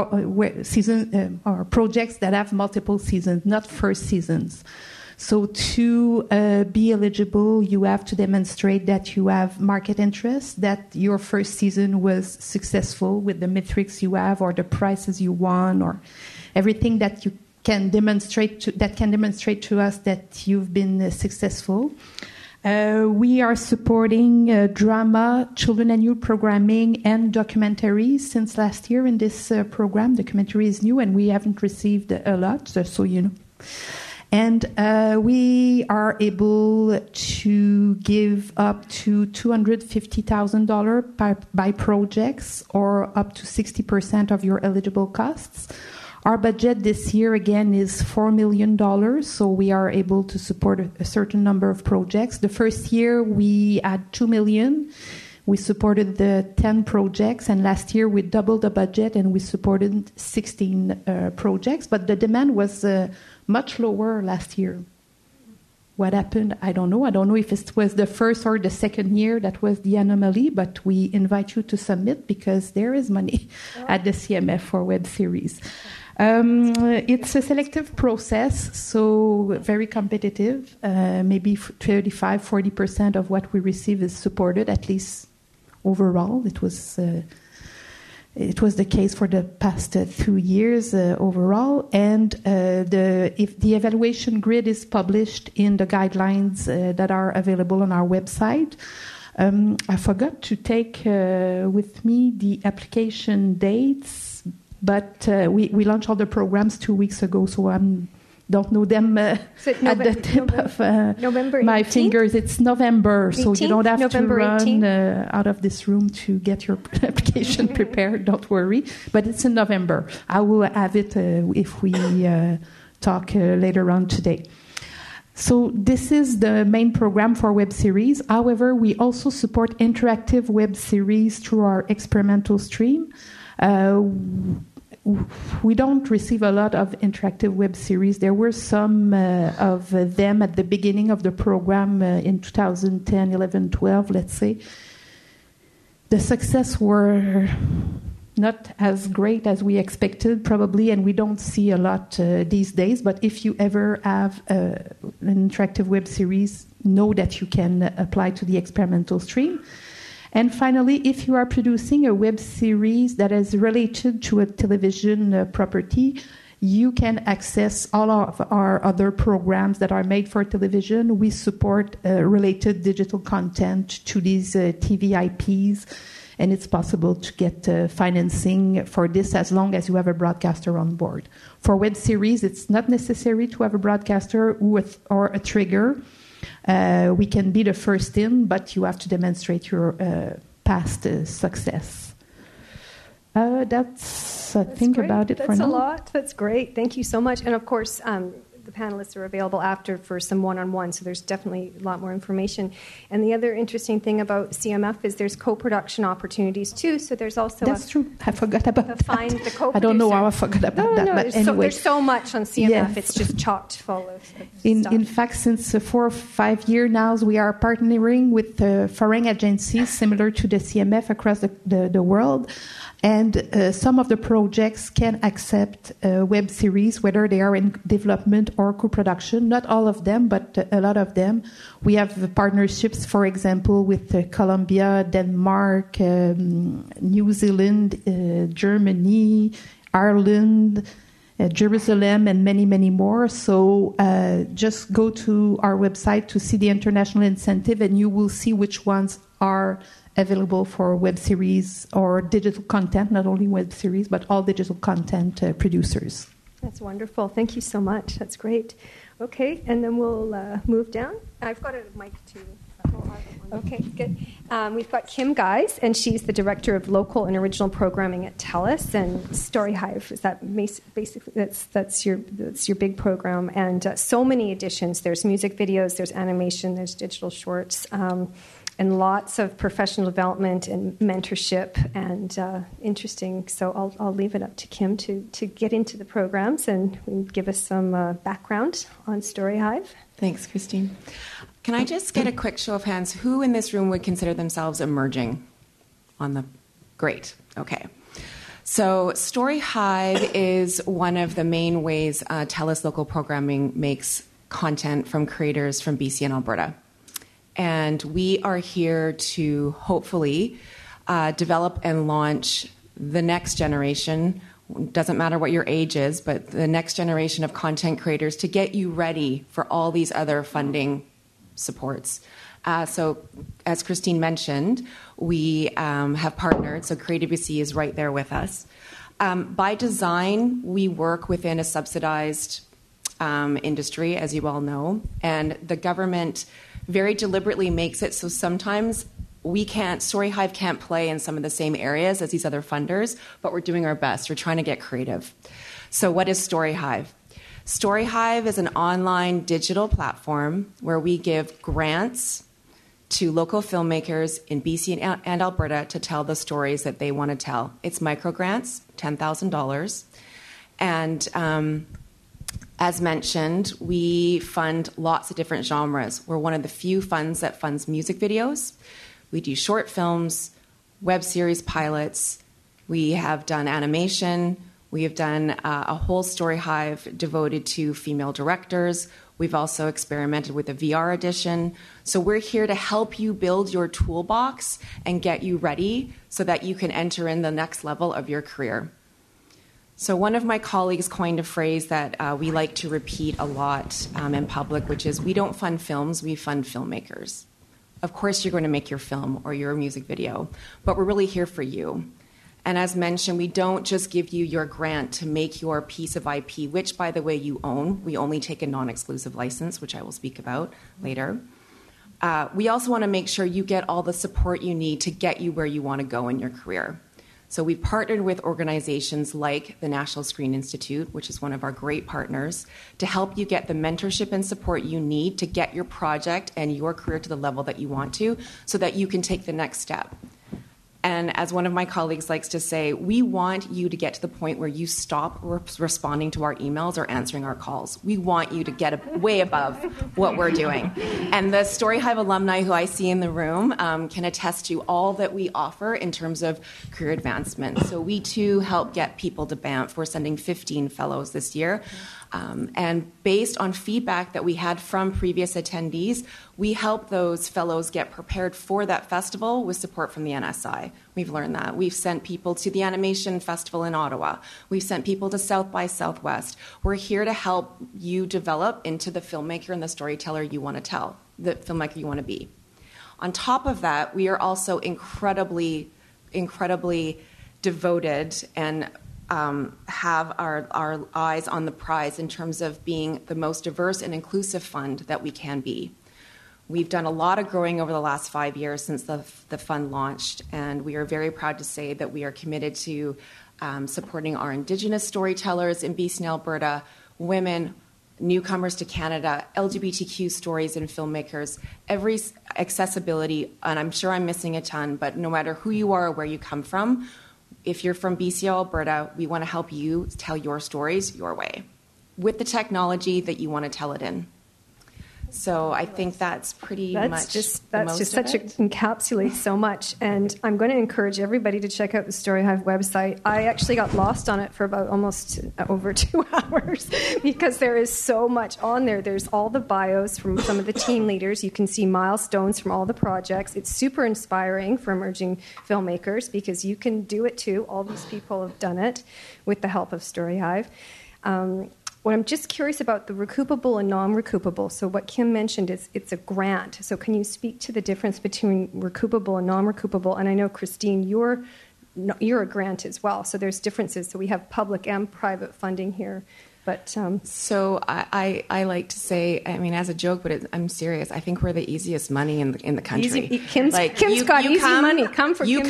or projects that have multiple seasons, not first seasons. So to be eligible, you have to demonstrate that you have market interest, that your first season was successful with the metrics you have or the prices you won or everything that you can demonstrate to us that you've been successful. We are supporting drama, children and youth programming, and documentaries since last year in this program. Documentary is new, and we haven't received a lot, so you know. And we are able to give up to $250,000 by projects, or up to 60% of your eligible costs. Our budget this year, again, is $4 million, so we are able to support a certain number of projects. The first year, we had $2 million. We supported the 10 projects, and last year we doubled the budget and we supported 16 projects, but the demand was much lower last year. What happened? I don't know. I don't know if it was the first or the second year that was the anomaly, but we invite you to submit because there is money at the CMF for web series. It's a selective process, so very competitive. Maybe 35-40% of what we receive is supported, at least overall. It was the case for the past 2 years overall, and if the evaluation grid is published in the guidelines that are available on our website. I forgot to take with me the application dates, but we launched all the programs 2 weeks ago, so I don't know them at the tip of my fingers. It's November, 18th? So you don't have November to run out of this room to get your application prepared. Don't worry. But it's in November. I will have it if we talk later on today. So this is the main program for web series. However, we also support interactive web series through our experimental stream. We don't receive a lot of interactive web series. There were some of them at the beginning of the program in 2010, 11, 12, let's say. The success were not as great as we expected, probably, and we don't see a lot these days. But if you ever have an interactive web series, know that you can apply to the experimental stream. And finally, if you are producing a web series that is related to a television property, you can access all of our other programs that are made for television. We support related digital content to these TV IPs, and it's possible to get financing for this as long as you have a broadcaster on board. For web series, it's not necessary to have a broadcaster or a trigger. We can be the first in, but you have to demonstrate your past success. That's great. about it for now. That's a lot. That's great. Thank you so much. And of course, the panelists are available after for some one-on-one, so there's definitely a lot more information. And the other interesting thing about CMF is there's co-production opportunities too. So there's also true. I forgot about that. Find the co-producer. I don't know how I forgot about that, but anyway. There's so much on CMF. Yes. It's just chocked full of stuff. In fact, since 4 or 5 years now, we are partnering with foreign agencies similar to the CMF across the world. And some of the projects can accept web series, whether they are in development or co-production. Not all of them, but a lot of them. We have partnerships, for example, with Colombia, Denmark, New Zealand, Germany, Ireland, Jerusalem, and many, many more. So just go to our website to see the international incentive, and you will see which ones are available for web series or digital content, not only web series, but all digital content producers. That's wonderful. Thank you so much. That's great. Okay, and then we'll move down. I've got a mic too. Okay, good. We've got Kim Guise, and she's the Director of Local and Original Programming at Telus, and Storyhive. Is that basically that's your big program, and so many additions. There's music videos, there's animation, there's digital shorts, and lots of professional development and mentorship, and interesting. So I'll leave it up to Kim to get into the programs and give us some background on Storyhive. Thanks, Christine. Can I just get a quick show of hands? Who in this room would consider themselves emerging? Great. Okay. So Storyhive is one of the main ways TELUS Local Programming makes content from creators from BC and Alberta. And we are here to hopefully develop and launch the next generation. Doesn't matter what your age is, but the next generation of content creators to get you ready for all these other funding supports. So as Christine mentioned, we have partnered, so CreativeBC is right there with us. By design, we work within a subsidized industry, as you all know, and the government very deliberately makes it so sometimes Storyhive can't play in some of the same areas as these other funders, but we're doing our best. We're trying to get creative. So what is Storyhive? Storyhive is an online digital platform where we give grants to local filmmakers in BC and Alberta to tell the stories that they want to tell. It's micro grants, $10,000. And as mentioned, we fund lots of different genres. We're one of the few funds that funds music videos. We do short films, web series pilots. We have done animation. We have done a whole Storyhive devoted to female directors. We've also experimented with a VR edition. So we're here to help you build your toolbox and get you ready so that you can enter in the next level of your career. So one of my colleagues coined a phrase that we like to repeat a lot in public, which is, we don't fund films, we fund filmmakers. Of course you're going to make your film or your music video, but we're really here for you. And as mentioned, we don't just give you your grant to make your piece of IP, which, by the way, you own. We only take a non-exclusive license, which I will speak about later. We also want to make sure you get all the support you need to get you where you want to go in your career. So we've partnered with organizations like the National Screen Institute, which is one of our great partners, to help you get the mentorship and support you need to get your project and your career to the level that you want to, so that you can take the next step. And as one of my colleagues likes to say, we want you to get to the point where you stop responding to our emails or answering our calls. We want you to get way above what we're doing. And the Storyhive alumni who I see in the room can attest to all that we offer in terms of career advancement. So we too help get people to Banff. We're sending 15 fellows this year. And based on feedback that we had from previous attendees, we help those fellows get prepared for that festival with support from the NSI. We've learned that. We've sent people to the Animation Festival in Ottawa. We've sent people to South by Southwest. We're here to help you develop into the filmmaker and the storyteller you want to tell, the filmmaker you want to be. On top of that, we are also incredibly devoted and have our eyes on the prize in terms of being the most diverse and inclusive fund that we can be. We've done a lot of growing over the last 5 years since the fund launched, and we are very proud to say that we are committed to supporting our Indigenous storytellers in BC and Alberta, women, newcomers to Canada, LGBTQ stories and filmmakers, every accessibility, and I'm sure I'm missing a ton, but no matter who you are or where you come from, if you're from BC or Alberta, we want to help you tell your stories your way with the technology that you want to tell it in. So I think that's pretty much just such encapsulates so much, and I'm going to encourage everybody to check out the Story Hive website. I actually got lost on it for about almost over 2 hours because there is so much on there. There's all the bios from some of the team leaders. You can see milestones from all the projects. It's super inspiring for emerging filmmakers because you can do it too. All these people have done it with the help of Story Hive. What I'm just curious about the recoupable and non-recoupable. So what Kim mentioned is it's a grant. So can you speak to the difference between recoupable and non-recoupable? And I know, Christine, you're a grant as well. So there's differences. So we have public and private funding here. But so I like to say, I mean, as a joke, but I'm serious. I think we're the easiest money in the country. Kim's got easy money. You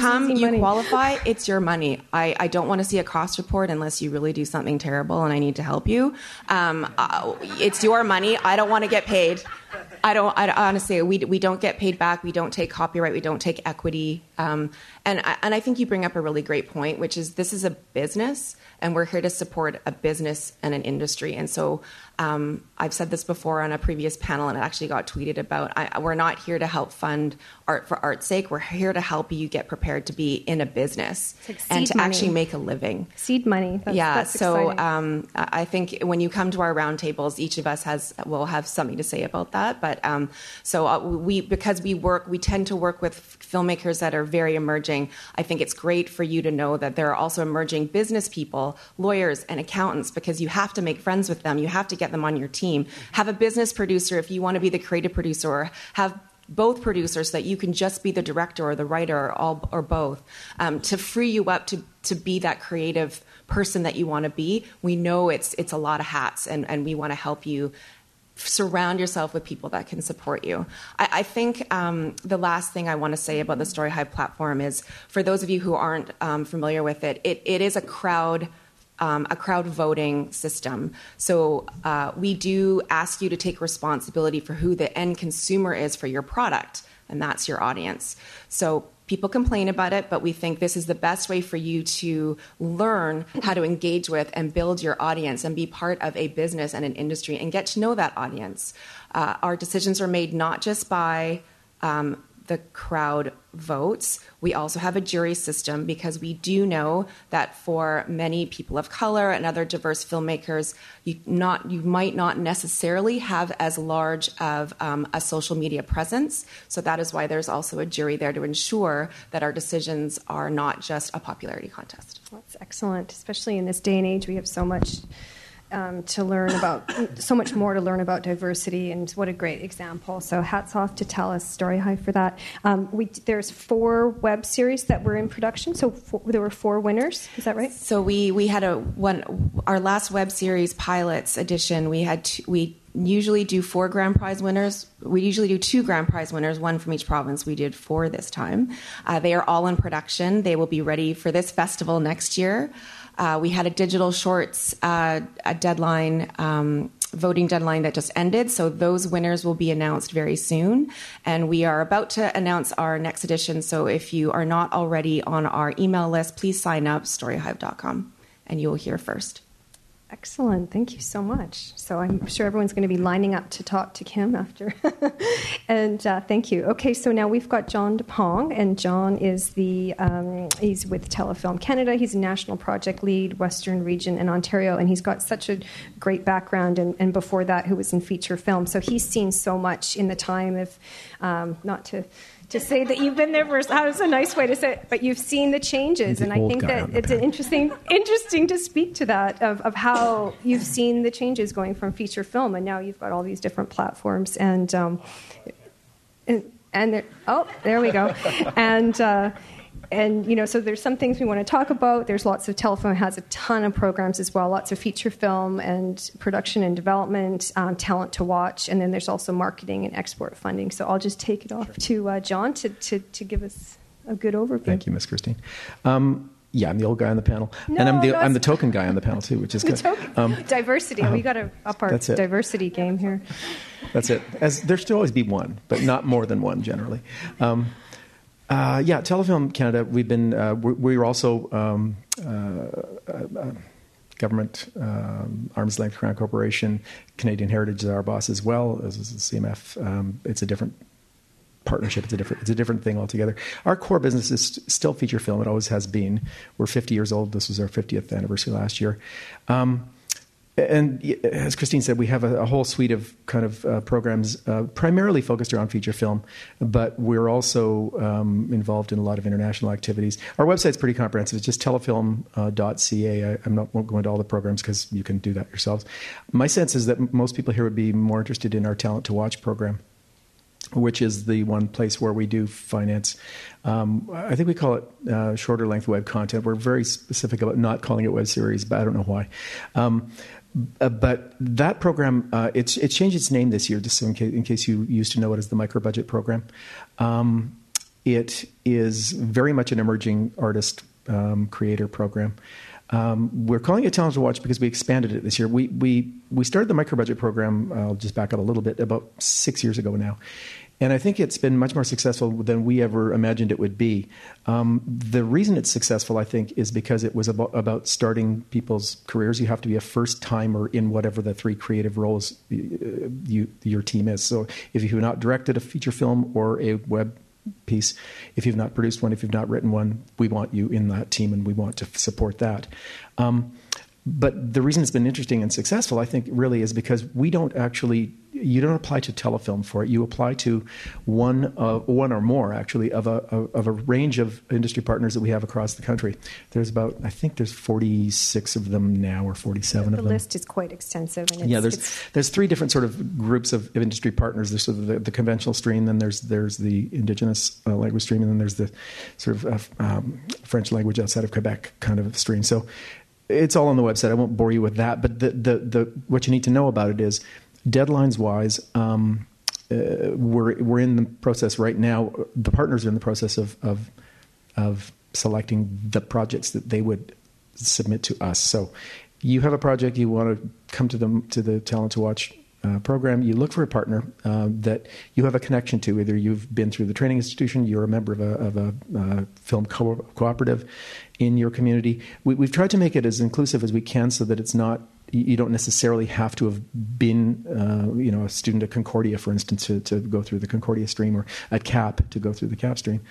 qualify, it's your money. I don't want to see a cost report unless you really do something terrible and I need to help you. It's your money. I don't want to get paid. I honestly, we don't get paid back. We don't take copyright. We don't take equity. And I think you bring up a really great point, which is this is a business, and we're here to support a business and an industry. And so I've said this before on a previous panel, and it actually got tweeted about. We're not here to help fund art for art's sake. We're here to help you get prepared to be in a business and to actually make a living. Seed money. That's so exciting. I think when you come to our roundtables, each of us will have something to say about that. But because we tend to work with filmmakers that are very emerging. I think it's great for you to know that there are also emerging business people, lawyers, and accountants, because you have to make friends with them. You have to get them on your team. Have a business producer if you want to be the creative producer, or have both producers so that you can just be the director or the writer or both, to free you up to be that creative person that you want to be. We know it's a lot of hats, and we want to help you surround yourself with people that can support you. I think the last thing I want to say about the Story Hive platform is, for those of you who aren't familiar with it, it is a crowd voting system. So we do ask you to take responsibility for who the end consumer is for your product, and that's your audience. So people complain about it, but we think this is the best way for you to learn how to engage with and build your audience and be part of a business and an industry and get to know that audience. Our decisions are made not just by the crowd votes. We also have a jury system, because we do know that for many people of color and other diverse filmmakers, you might not necessarily have as large of a social media presence. So that is why there's also a jury there to ensure that our decisions are not just a popularity contest. That's excellent, especially in this day and age. We have so much to learn about, so much more to learn about diversity, and what a great example. So hats off to Telus, Story Hive for that. There's 4 web series that were in production, so there were 4 winners. Is that right? So we had our last web series pilots edition. We usually do 4 grand prize winners. We usually do 2 grand prize winners, 1 from each province. We did 4 this time. They are all in production. They will be ready for this festival next year. We had a digital shorts voting deadline that just ended, so those winners will be announced very soon. And we are about to announce our next edition, so if you are not already on our email list, please sign up, storyhive.com, and you will hear first. Excellent. Thank you so much. So I'm sure everyone's going to be lining up to talk to Kim after. And thank you. Okay, so now we've got John Dippong, and John is he's with Telefilm Canada. He's a national project lead, Western Region and Ontario, and he's got such a great background, and before that, who was in feature film. So he's seen so much in the time of, not to say that you've been there for, that was a nice way to say it, but you've seen the changes, and I think that it's interesting to speak to that, of how you've seen the changes going from feature film, and now you've got all these different platforms, and there we go, and you know, so there's some things we want to talk about. There's lots of Telefilm has a ton of programs as well, lots of feature film and production and development, talent to watch, and then there's also marketing and export funding. So I'll just take it off to John to give us a good overview. Thank you, Ms. Christine. Yeah, I'm the old guy on the panel, and I'm the token guy on the panel too, which is good. Diversity. We got to up our diversity game here. That's it. There should always be one, but not more than one generally. Telefilm Canada. We've been. We're also government arm's length Crown Corporation. Canadian Heritage is our boss as well as CMF. It's a different partnership. It's a different thing altogether. Our core business is still feature film. It always has been. We're 50 years old. This was our 50th anniversary last year. And as Christine said, we have a whole suite of kind of programs primarily focused around feature film, but we're also involved in a lot of international activities. Our website's pretty comprehensive. It's just telefilm.ca. Won't go into all the programs because you can do that yourselves. My sense is that most people here would be more interested in our Talent to Watch program, which is the one place where we do finance. I think we call it shorter length web content. We're very specific about not calling it web series, but I don't know why. But that program, it's changed its name this year, just so in case you used to know it as the micro budget program. It is very much an emerging artist creator program. We're calling it Talent to Watch because we expanded it this year. We started the micro budget program. I'll just back up a little bit, about 6 years ago now. And I think it's been much more successful than we ever imagined it would be. The reason it's successful, I think, is because it was about starting people's careers. You have to be a first-timer in whatever the three creative roles your team is. So if you've not directed a feature film or a web piece, if you've not produced one, if you've not written one, we want you in that team and we want to support that. But the reason it's been interesting and successful, I think, really is because you don't apply to Telefilm for it. You apply to one or more, actually, of a range of industry partners that we have across the country. There's I think there's 46 of them now, or 47 of them. The list is quite extensive. And there's three different sort of groups of industry partners. There's sort of the conventional stream, then there's the Indigenous language stream, and then there's the sort of French language outside of Quebec kind of stream. So it's all on the website. I won't bore you with that. But the what you need to know about it is, deadlines-wise, we're in the process right now. The partners are in the process of selecting the projects that they would submit to us. So you have a project, you want to come to the Talent to Watch program, you look for a partner that you have a connection to. Either you've been through the training institution, you're a member of a film cooperative in your community. We've tried to make it as inclusive as we can so that it's not, you don't necessarily have to have been a student at Concordia, for instance, to go through the Concordia stream, or at CAP to go through the CAP stream.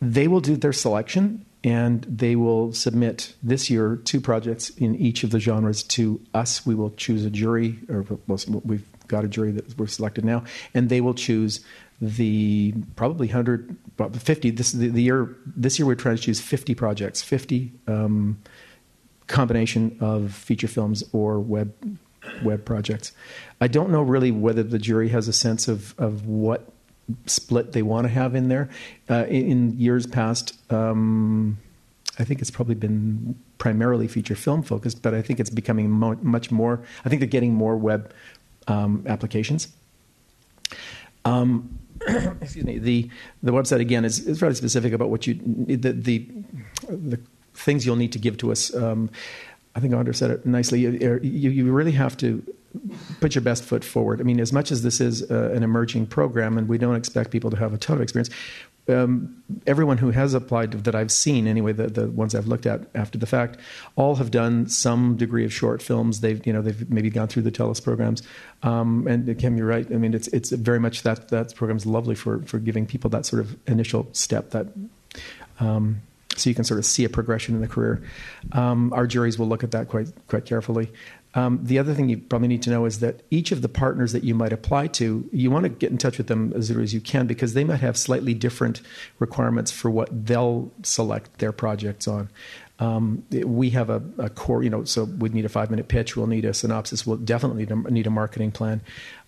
They will do their selection, and they will submit this year 2 projects in each of the genres to us. We will choose a jury, or we've got a jury that we're selected now, and they will choose the probably 50. This year we're trying to choose 50 projects, 50 combination of feature films or web projects. I don't know really whether the jury has a sense of what split they want to have in there. In years past, I think it's probably been primarily feature film focused, but I think it's becoming much more. I think they're getting more web applications. Excuse me. The website again is very specific about what the things you'll need to give to us. I think Andra said it nicely. You really have to put your best foot forward. I mean, as much as this is an emerging program and we don't expect people to have a ton of experience, everyone who has applied that I've seen, anyway, the ones I've looked at after the fact, all have done some degree of short films. They've maybe gone through the Telus programs. And Kim, you're right. I mean, it's very much that program's lovely for giving people that sort of initial step, that so you can sort of see a progression in the career. Our juries will look at that quite carefully. The other thing you probably need to know is that each of the partners that you might apply to, you want to get in touch with them as early as you can, because they might have slightly different requirements for what they'll select their projects on. We have a core, so we'd need a 5-minute pitch. We'll need a synopsis. We'll definitely need a marketing plan,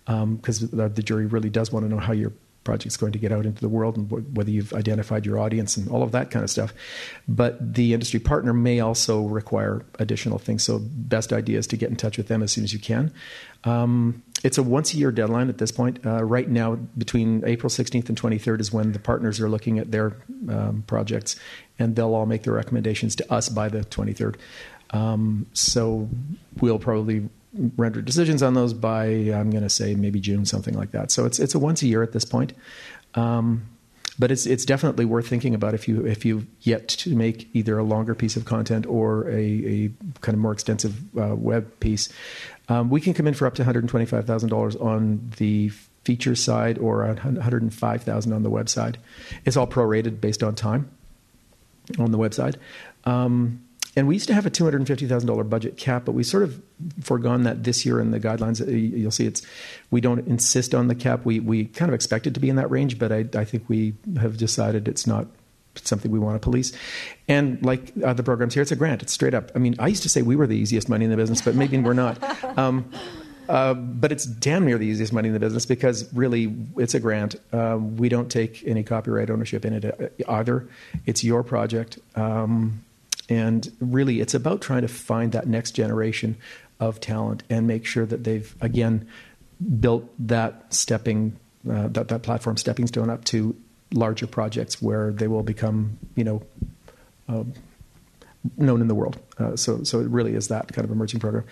because the jury really does want to know how your project's going to get out into the world and whether you've identified your audience and all of that kind of stuff. But the industry partner may also require additional things. So best idea is to get in touch with them as soon as you can. It's a once-a-year deadline at this point. Right now, between April 16th and 23rd is when the partners are looking at their projects, and they'll all make their recommendations to us by the 23rd. So we'll probably render decisions on those by, I'm going to say, maybe June, something like that. So it's a once a year at this point. But it's definitely worth thinking about if you yet to make either a longer piece of content or a kind of more extensive web piece. We can come in for up to $125,000 on the feature side or $105,000 on the website. It's all prorated based on time on the website. And we used to have a $250,000 budget cap, but we sort of foregone that this year in the guidelines. You'll see we don't insist on the cap. We kind of expect it to be in that range, but I think we have decided it's not something we want to police. And like the programs here, it's a grant. It's straight up. I mean, I used to say we were the easiest money in the business, but maybe we're not. But it's damn near the easiest money in the business, because really it's a grant. We don't take any copyright ownership in it either. It's your project. And really, it's about trying to find that next generation of talent and make sure that they've, again, built that that platform stepping stone up to larger projects where they will become, known in the world. So it really is that kind of emerging program.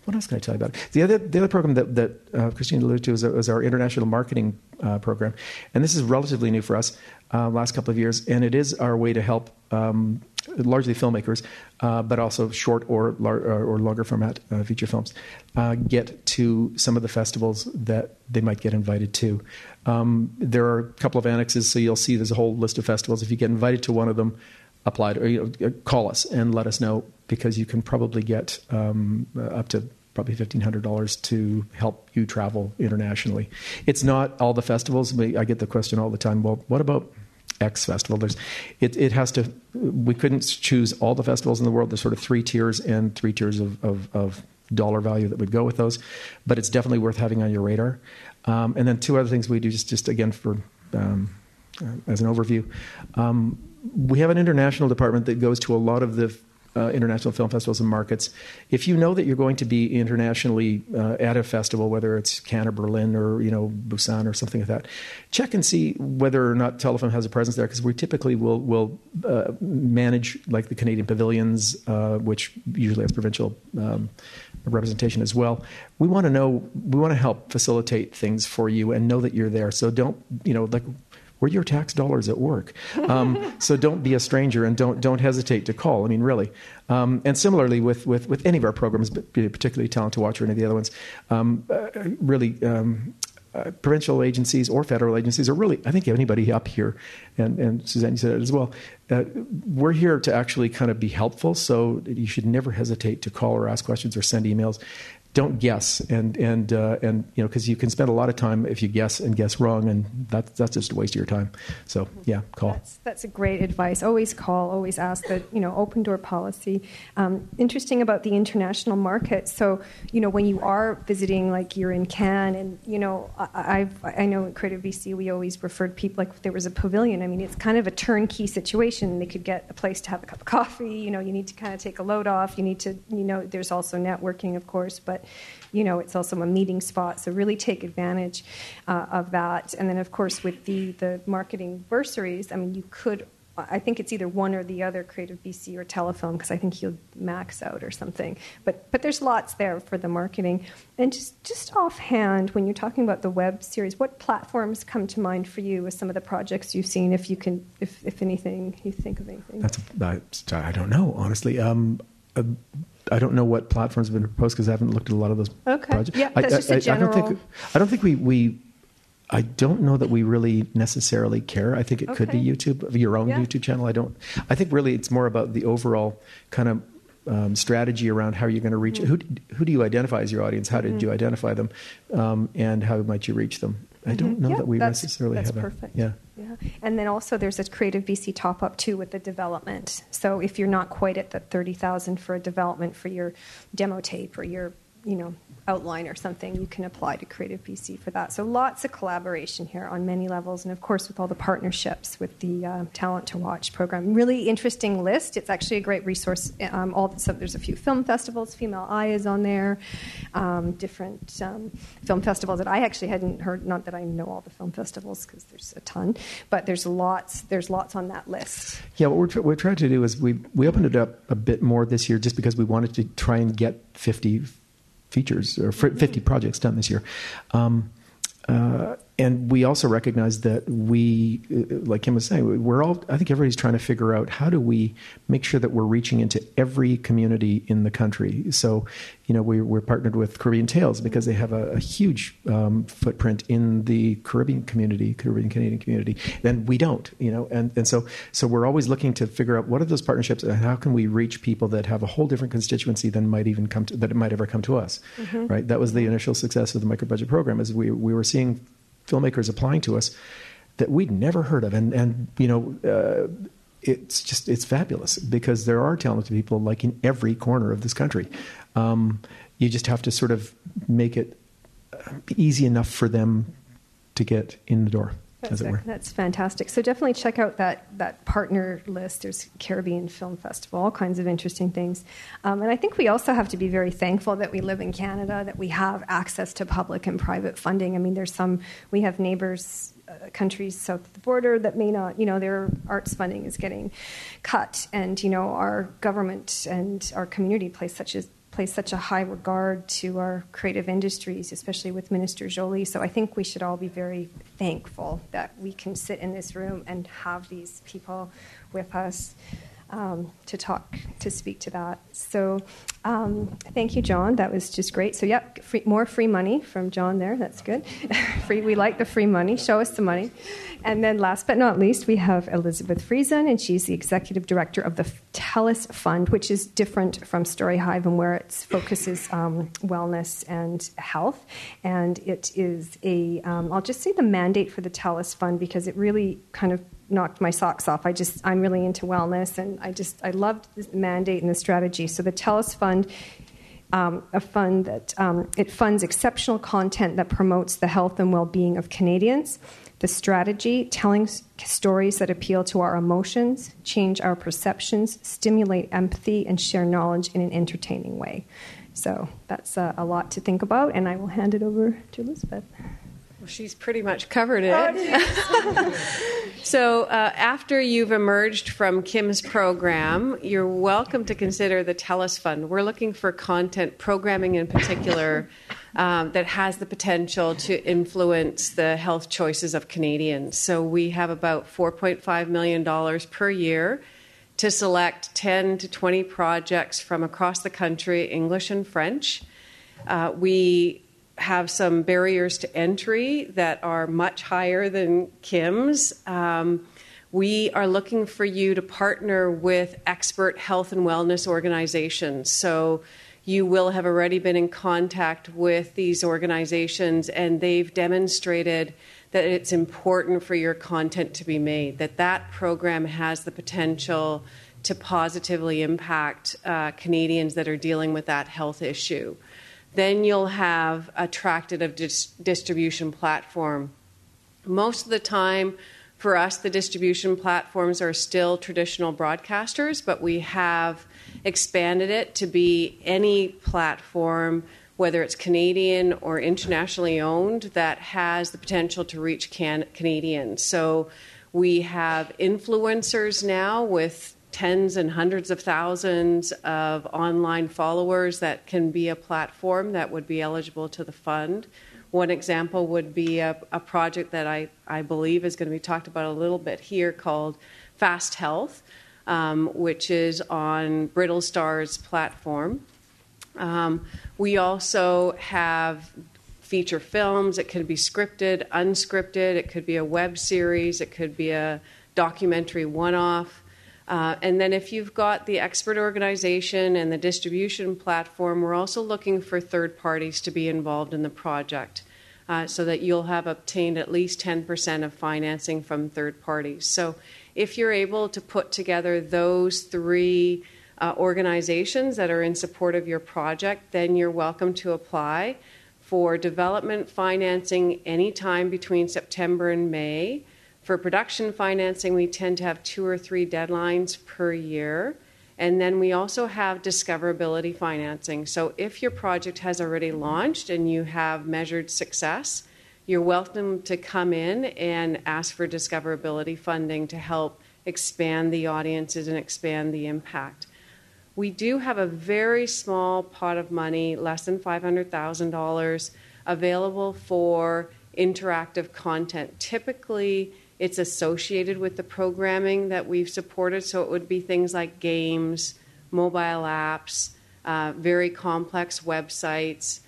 What else can I tell you about it? The other program that Christine alluded to is our international marketing program. And this is relatively new for us, last couple of years. And it is our way to help largely filmmakers, but also short or longer format feature films, get to some of the festivals that they might get invited to. There are a couple of annexes, so you'll see there's a whole list of festivals. If you get invited to one of them, apply to, call us and let us know, because you can probably get up to probably $1,500 to help you travel internationally. It's not all the festivals. I get the question all the time, well, what about X festival? It has to. We couldn't choose all the festivals in the world. There's sort of 3 tiers and 3 tiers of dollar value that would go with those, but it's definitely worth having on your radar. And then 2 other things we do, just again for as an overview. We have an international department that goes to a lot of the international film festivals and markets. If you know that you're going to be internationally at a festival, whether it's Cannes or Berlin or Busan or something like that, check and see whether or not Telefilm has a presence there, because we typically will manage like the Canadian pavilions, which usually has provincial representation as well. We want to help facilitate things for you and know that you're there. So don't we're your tax dollars at work. So don't be a stranger and don't hesitate to call. I mean, really. And similarly with any of our programs, but particularly Talent to Watch or any of the other ones, provincial agencies or federal agencies, or really, I think anybody up here, and Suzanne, you said it as well, we're here to actually kind of be helpful. So you should never hesitate to call or ask questions or send emails. Don't guess, and because you can spend a lot of time if you guess wrong, and that's just a waste of your time. So yeah, call. That's a great advice. Always call. Always ask. That open door policy. Interesting about the international market. So when you are visiting, like you're in Cannes, and I know in CreativeBC we always referred people, like if there was a pavilion. I mean, it's kind of a turnkey situation. They could get a place to have a cup of coffee. You need to kind of take a load off. You need to there's also networking, of course, but it's also a meeting spot, so really take advantage of that. And then, of course, with the marketing bursaries, I mean, you could I think it's either one or the other, CreativeBC or Telefilm, because I think you'll max out or something. But there's lots there for the marketing. And just offhand, when you're talking about the web series, what platforms come to mind for you with some of the projects you've seen? If you can, if anything, you think of anything. I don't know, honestly. I don't know what platforms have been proposed because I haven't looked at a lot of those projects. Yeah, that's just a general. I don't think we. I don't know that we really necessarily care. I think it could be YouTube, your own YouTube channel. I think really it's more about the overall kind of strategy around how you're going to reach. Who do you identify as your audience? How did you identify them, and how might you reach them? I don't know that we necessarily have. That's perfect. Yeah. And then also there's a CreativeBC top up too with the development. So if you're not quite at the 30,000 for a development for your demo tape or your outline or something, you can apply to CreativeBC for that. So lots of collaboration here on many levels, and of course with all the partnerships with the Talent to Watch program. Really interesting list. It's actually a great resource. There's a few film festivals. Female Eye is on there. Different film festivals that I actually hadn't heard. Not that I know all the film festivals because there's a ton, but there's lots on that list. Yeah, what we're trying to do is we opened it up a bit more this year just because we wanted to try and get 50 features or 50 projects done this year. And we also recognize that like Kim was saying, I think everybody's trying to figure out how do we make sure that we're reaching into every community in the country. So, we're partnered with Caribbean Tales because they have a huge footprint in the Caribbean Canadian community. Then we don't, and so we're always looking to figure out what are those partnerships and how can we reach people that have a whole different constituency than might ever come to us, right? That was the initial success of the micro budget program, is we were seeing filmmakers applying to us that we'd never heard of, and it's fabulous because there are talented people like in every corner of this country. You just have to sort of make it easy enough for them to get in the door, as it were. That's fantastic. So definitely check out that partner list. There's Caribbean Film Festival, all kinds of interesting things. And I think we also have to be very thankful that we live in Canada, that we have access to public and private funding. I mean, we have neighbors, countries south of the border that may not, their arts funding is getting cut. And, our government and our community place such a high regard to our creative industries, especially with Minister Joly. So I think we should all be very thankful that we can sit in this room and have these people with us to speak to that. So thank you, John. That was just great. So more free money from John there. That's good. We like the free money. Show us the money. And then last but not least, we have Elizabeth Friesen, and she's the executive director of the Telus Fund, which is different from Story Hive and where its focus is wellness and health. And it is I'll just say the mandate for the Telus Fund, because it really kind of knocked my socks off. I'm really into wellness, and I loved the mandate and the strategy. So the Telus Fund, a fund that it funds exceptional content that promotes the health and well-being of Canadians. The strategy, telling stories that appeal to our emotions, change our perceptions, stimulate empathy, and share knowledge in an entertaining way. So that's a lot to think about, and I will hand it over to Elizabeth. Well, she's pretty much covered it. So after you've emerged from Kim's program, you're welcome to consider the Telus Fund. We're looking for content, programming in particular, that has the potential to influence the health choices of Canadians. So we have about $4.5 million per year to select 10 to 20 projects from across the country, English and French. We have some barriers to entry that are much higher than Kim's. We are looking for you to partner with expert health and wellness organizations. So you will have already been in contact with these organizations, and they've demonstrated that it's important for your content to be made, that program has the potential to positively impact Canadians that are dealing with that health issue. Then you'll have attracted a distribution platform. Most of the time, for us, the distribution platforms are still traditional broadcasters, but we have expanded it to be any platform, whether it's Canadian or internationally owned, that has the potential to reach Canadians. So We have influencers now with tens and hundreds of thousands of online followers that can be a platform that would be eligible to the fund. One example would be a project that I believe is going to be talked about a little bit here called Fast Health, which is on Brittlestar's platform. We also have feature films. It could be scripted, unscripted. It could be a web series. It could be a documentary one-off. And then if you've got the expert organization and the distribution platform, we're also looking for third parties to be involved in the project so that you'll have obtained at least 10% of financing from third parties. So if you're able to put together those three organizations that are in support of your project, then you're welcome to apply for development financing anytime between September and May. For production financing, we tend to have 2 or 3 deadlines per year. And then we also have discoverability financing. So if your project has already launched and you have measured success, you're welcome to come in and ask for discoverability funding to help expand the audiences and expand the impact. We do have a very small pot of money, less than $500,000, available for interactive content. Typically, it's associated with the programming that we've supported, so it would be things like games, mobile apps, very complex websites.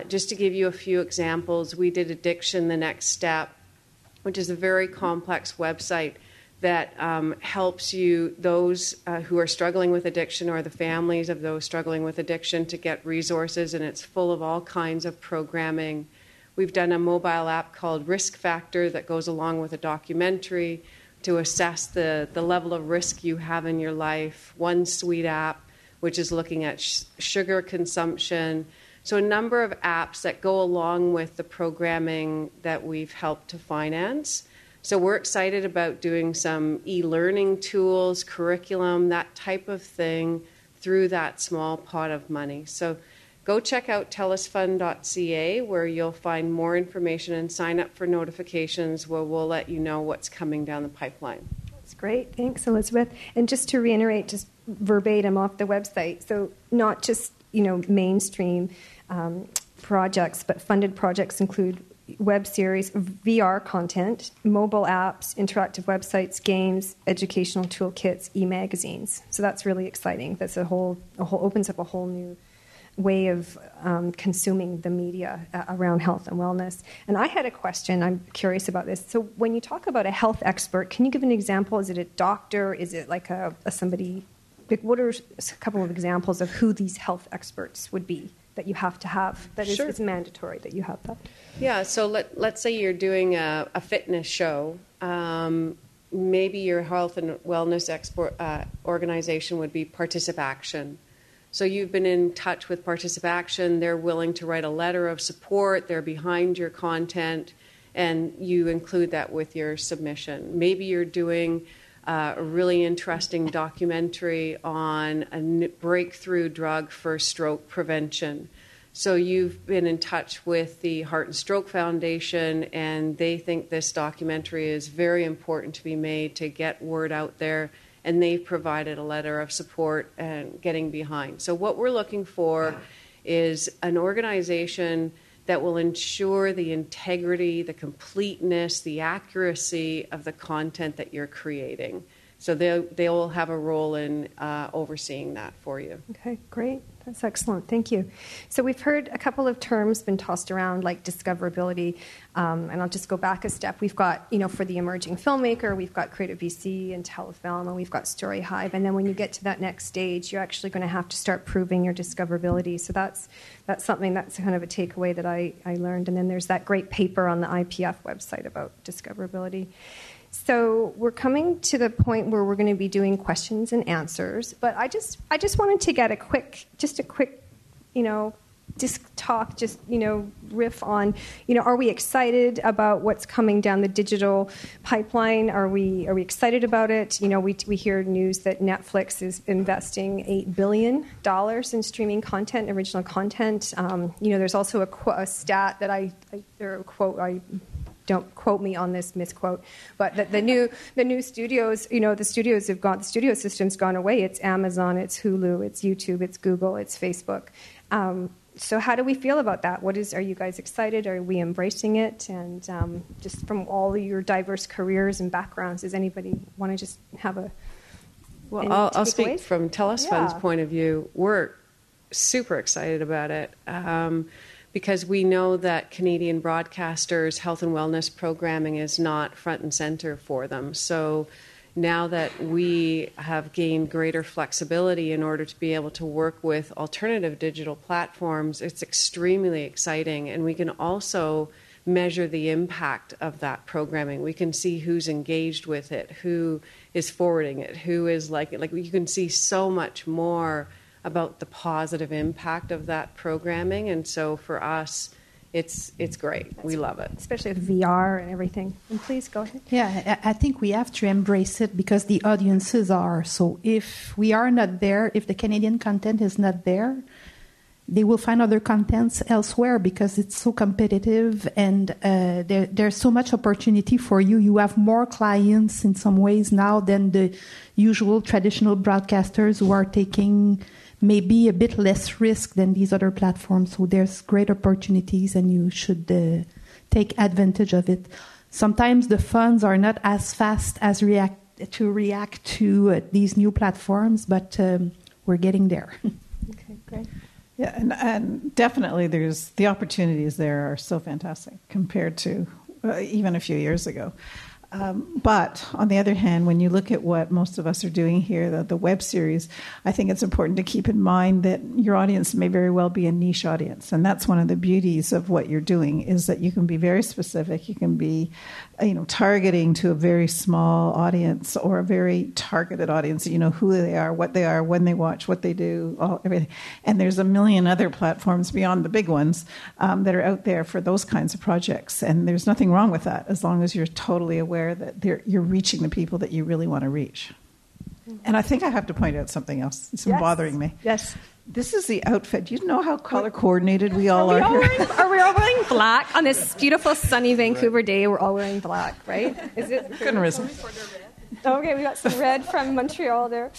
Just to give you a few examples, we did Addiction the Next Step, which is a very complex website that helps you, those who are struggling with addiction or the families of those struggling with addiction, to get resources, and it's full of all kinds of programming. We've done a mobile app called Risk Factor that goes along with a documentary to assess the level of risk you have in your life. One Sweet app, which is looking at sugar consumption. So a number of apps that go along with the programming that we've helped to finance. So we're excited about doing some e-learning tools, curriculum, that type of thing through that small pot of money. So go check out telusfund.ca where you'll find more information and sign up for notifications where we'll let you know what's coming down the pipeline. That's great. Thanks, Elizabeth. And just to reiterate, just verbatim off the website, so not just, mainstream projects, but funded projects include web series, VR content, mobile apps, interactive websites, games, educational toolkits, e-magazines. So that's really exciting. That's opens up a whole new way of consuming the media around health and wellness. And I had a question. I'm curious about this. So when you talk about a health expert, can you give an example? Is it a doctor? Is it like a somebody? What are a couple of examples of who these health experts would be that you have to have? That is, it's mandatory that you have that. Yeah. So let's say you're doing a fitness show. Maybe your health and wellness organization would be ParticipAction. So you've been in touch with ParticipAction. They're willing to write a letter of support. They're behind your content, and you include that with your submission. Maybe you're doing a really interesting documentary on a breakthrough drug for stroke prevention. So you've been in touch with the Heart and Stroke Foundation, and they think this documentary is very important to be made to get word out there, and they've provided a letter of support and getting behind. So what we're looking for is an organization that will ensure the integrity, the completeness, the accuracy of the content that you're creating. So they will have a role in overseeing that for you. Okay, great. That's excellent. Thank you. So we've heard a couple of terms been tossed around, like discoverability, and I'll just go back a step. We've got, for the emerging filmmaker, we've got CreativeBC and Telefilm, and we've got Story Hive. And then when you get to that next stage, you're actually going to have to start proving your discoverability. So that's something that's kind of a takeaway that I learned. And then there's that great paper on the IPF website about discoverability. So we're coming to the point where we're going to be doing questions and answers, but I just wanted to get a quick, riff on, are we excited about what's coming down the digital pipeline? Are we excited about it? We hear news that Netflix is investing $8 billion in streaming content, original content. There's also a stat that don't quote me on this misquote, but the new studios, the studio system's gone away. It's Amazon, it's Hulu, it's YouTube, it's Google, it's Facebook. So how do we feel about that? Are you guys excited? Are we embracing it? And just from all of your diverse careers and backgrounds, does anybody want to just have a... Well, I'll speak from Telus Fund's point of view. We're super excited about it because we know that Canadian broadcasters' health and wellness programming is not front and center for them. So now that we have gained greater flexibility in order to be able to work with alternative digital platforms, it's extremely exciting. And we can also measure the impact of that programming. We can see who's engaged with it, who is forwarding it, who is like you can see so much more about the positive impact of that programming. And so for us, it's great. We love it. Especially with VR and everything. And please go ahead. Yeah, I think we have to embrace it because the audiences are. So if we are not there, if the Canadian content is not there, they will find other contents elsewhere because it's so competitive and there's so much opportunity for you. You have more clients in some ways now than the usual traditional broadcasters who are taking maybe a bit less risk than these other platforms. So there's great opportunities and you should take advantage of it. Sometimes the funds are not as fast as react to these new platforms, but we're getting there. Okay, great. Yeah, and definitely the opportunities there are so fantastic compared to even a few years ago. But on the other hand, when you look at what most of us are doing here, the web series, I think it's important to keep in mind that your audience may very well be a niche audience. And that's one of the beauties of what you're doing is that you can be very specific. You can be, targeting to a very small audience or a very targeted audience. You know who they are, when they watch, what they do, everything. And there's a million other platforms beyond the big ones that are out there for those kinds of projects. And there's nothing wrong with that as long as you're totally aware that you're reaching the people that you really want to reach. And I think I have to point out something else. It's been bothering me. Yes. This is the outfit. Do you know how color coordinated we all are here? Are we all wearing black on this beautiful sunny Vancouver day? We're all wearing black, right? Is it good reason? Okay, we got some red from Montreal there.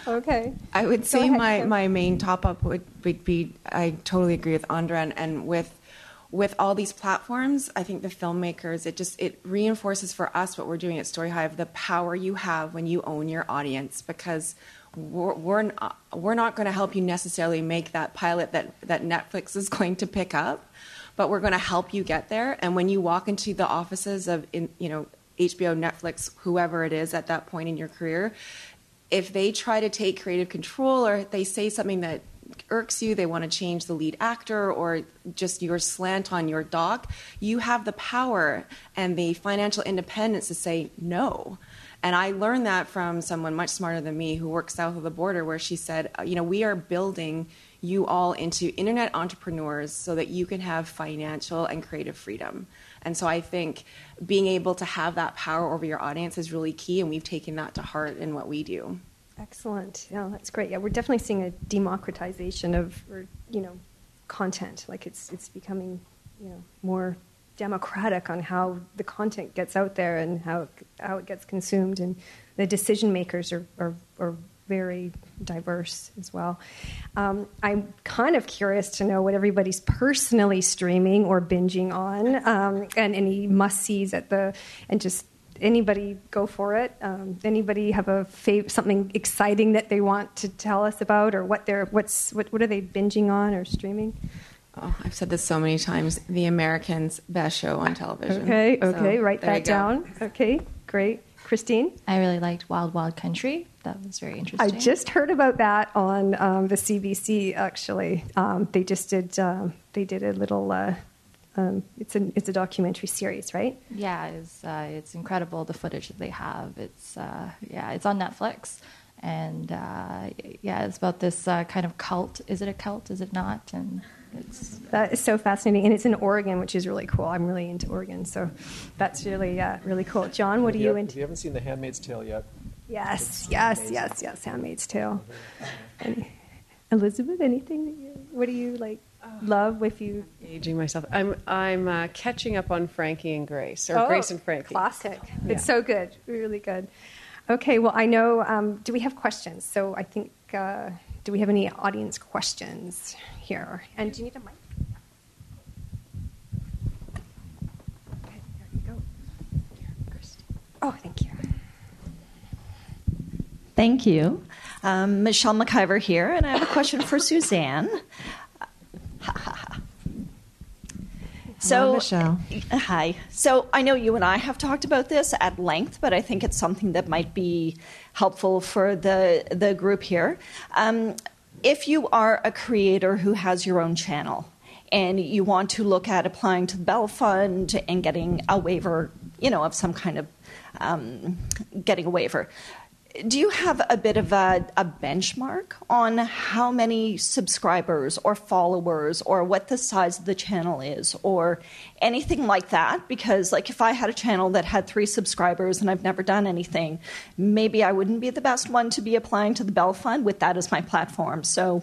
Okay. I would say my main top up would be I totally agree with Andra and with all these platforms, I think the filmmakers, it reinforces for us what we're doing at StoryHive, the power you have when you own your audience, because we're not going to help you necessarily make that pilot that Netflix is going to pick up, but we're going to help you get there. And when you walk into the offices of HBO, Netflix, whoever it is at that point in your career, if they try to take creative control or they say something that irks you, they want to change the lead actor or just your slant on your doc, you have the power and the financial independence to say no. And I learned that from someone much smarter than me who works south of the border, where she said, we are building you all into internet entrepreneurs so that you can have financial and creative freedom. And so I think being able to have that power over your audience is really key, and we've taken that to heart in what we do. Excellent. Yeah, that's great. Yeah, we're definitely seeing a democratization of, content. Like it's becoming, more democratic on how the content gets out there and how it gets consumed, and the decision makers are very diverse as well. I'm kind of curious to know what everybody's personally streaming or binging on, and any must-sees and just anybody go for it. Anybody have something exciting that they want to tell us about, or what are they binging on or streaming? Oh, I've said this so many times. The Americans' best show on television. Okay, so, write that down. Okay, great. Christine? I really liked Wild Wild Country. That was very interesting. I just heard about that on the CBC, actually. They just did a little... it's a documentary series, right? Yeah, it's incredible, the footage that they have. It's on Netflix, and it's about this kind of cult. Is it a cult? Is it not? And that is so fascinating, and it's in Oregon, which is really cool. I'm really into Oregon, so that's really really cool. John, what are you into? If you haven't seen The Handmaid's Tale yet, yes, Handmaid's Tale. Elizabeth, anything? What do you like? love if you... Aging myself. I'm catching up on Frankie and Grace, or Grace and Frankie. Classic. Yeah. It's so good. Really good. Okay, well, I know, do we have questions? So I think, do we have any audience questions here? And do you need a mic? Okay, there you go. Oh, thank you. Thank you. Michelle McIver here, and I have a question for Suzanne. Hello, Michelle. Hi. So I know you and I have talked about this at length, but I think it's something that might be helpful for the group here. If you are a creator who has your own channel and you want to look at applying to the Bell Fund and getting a waiver, of some kind of getting a waiver, do you have a bit of a benchmark on how many subscribers or followers or what the size of the channel is or anything like that? Because if I had a channel that had 3 subscribers and I've never done anything, maybe I wouldn't be the best one to be applying to the Bell Fund with that as my platform. So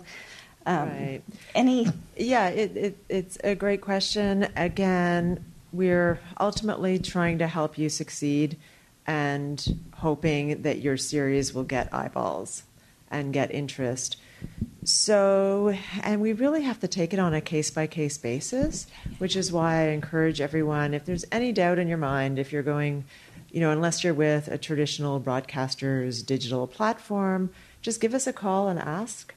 Right. any... Yeah, it's a great question. Again, we're ultimately trying to help you succeed and hoping that your series will get eyeballs and get interest. So, and we really have to take it on a case-by-case basis, which is why I encourage everyone, if there's any doubt in your mind, if you're going, unless you're with a traditional broadcaster's digital platform, just give us a call and ask.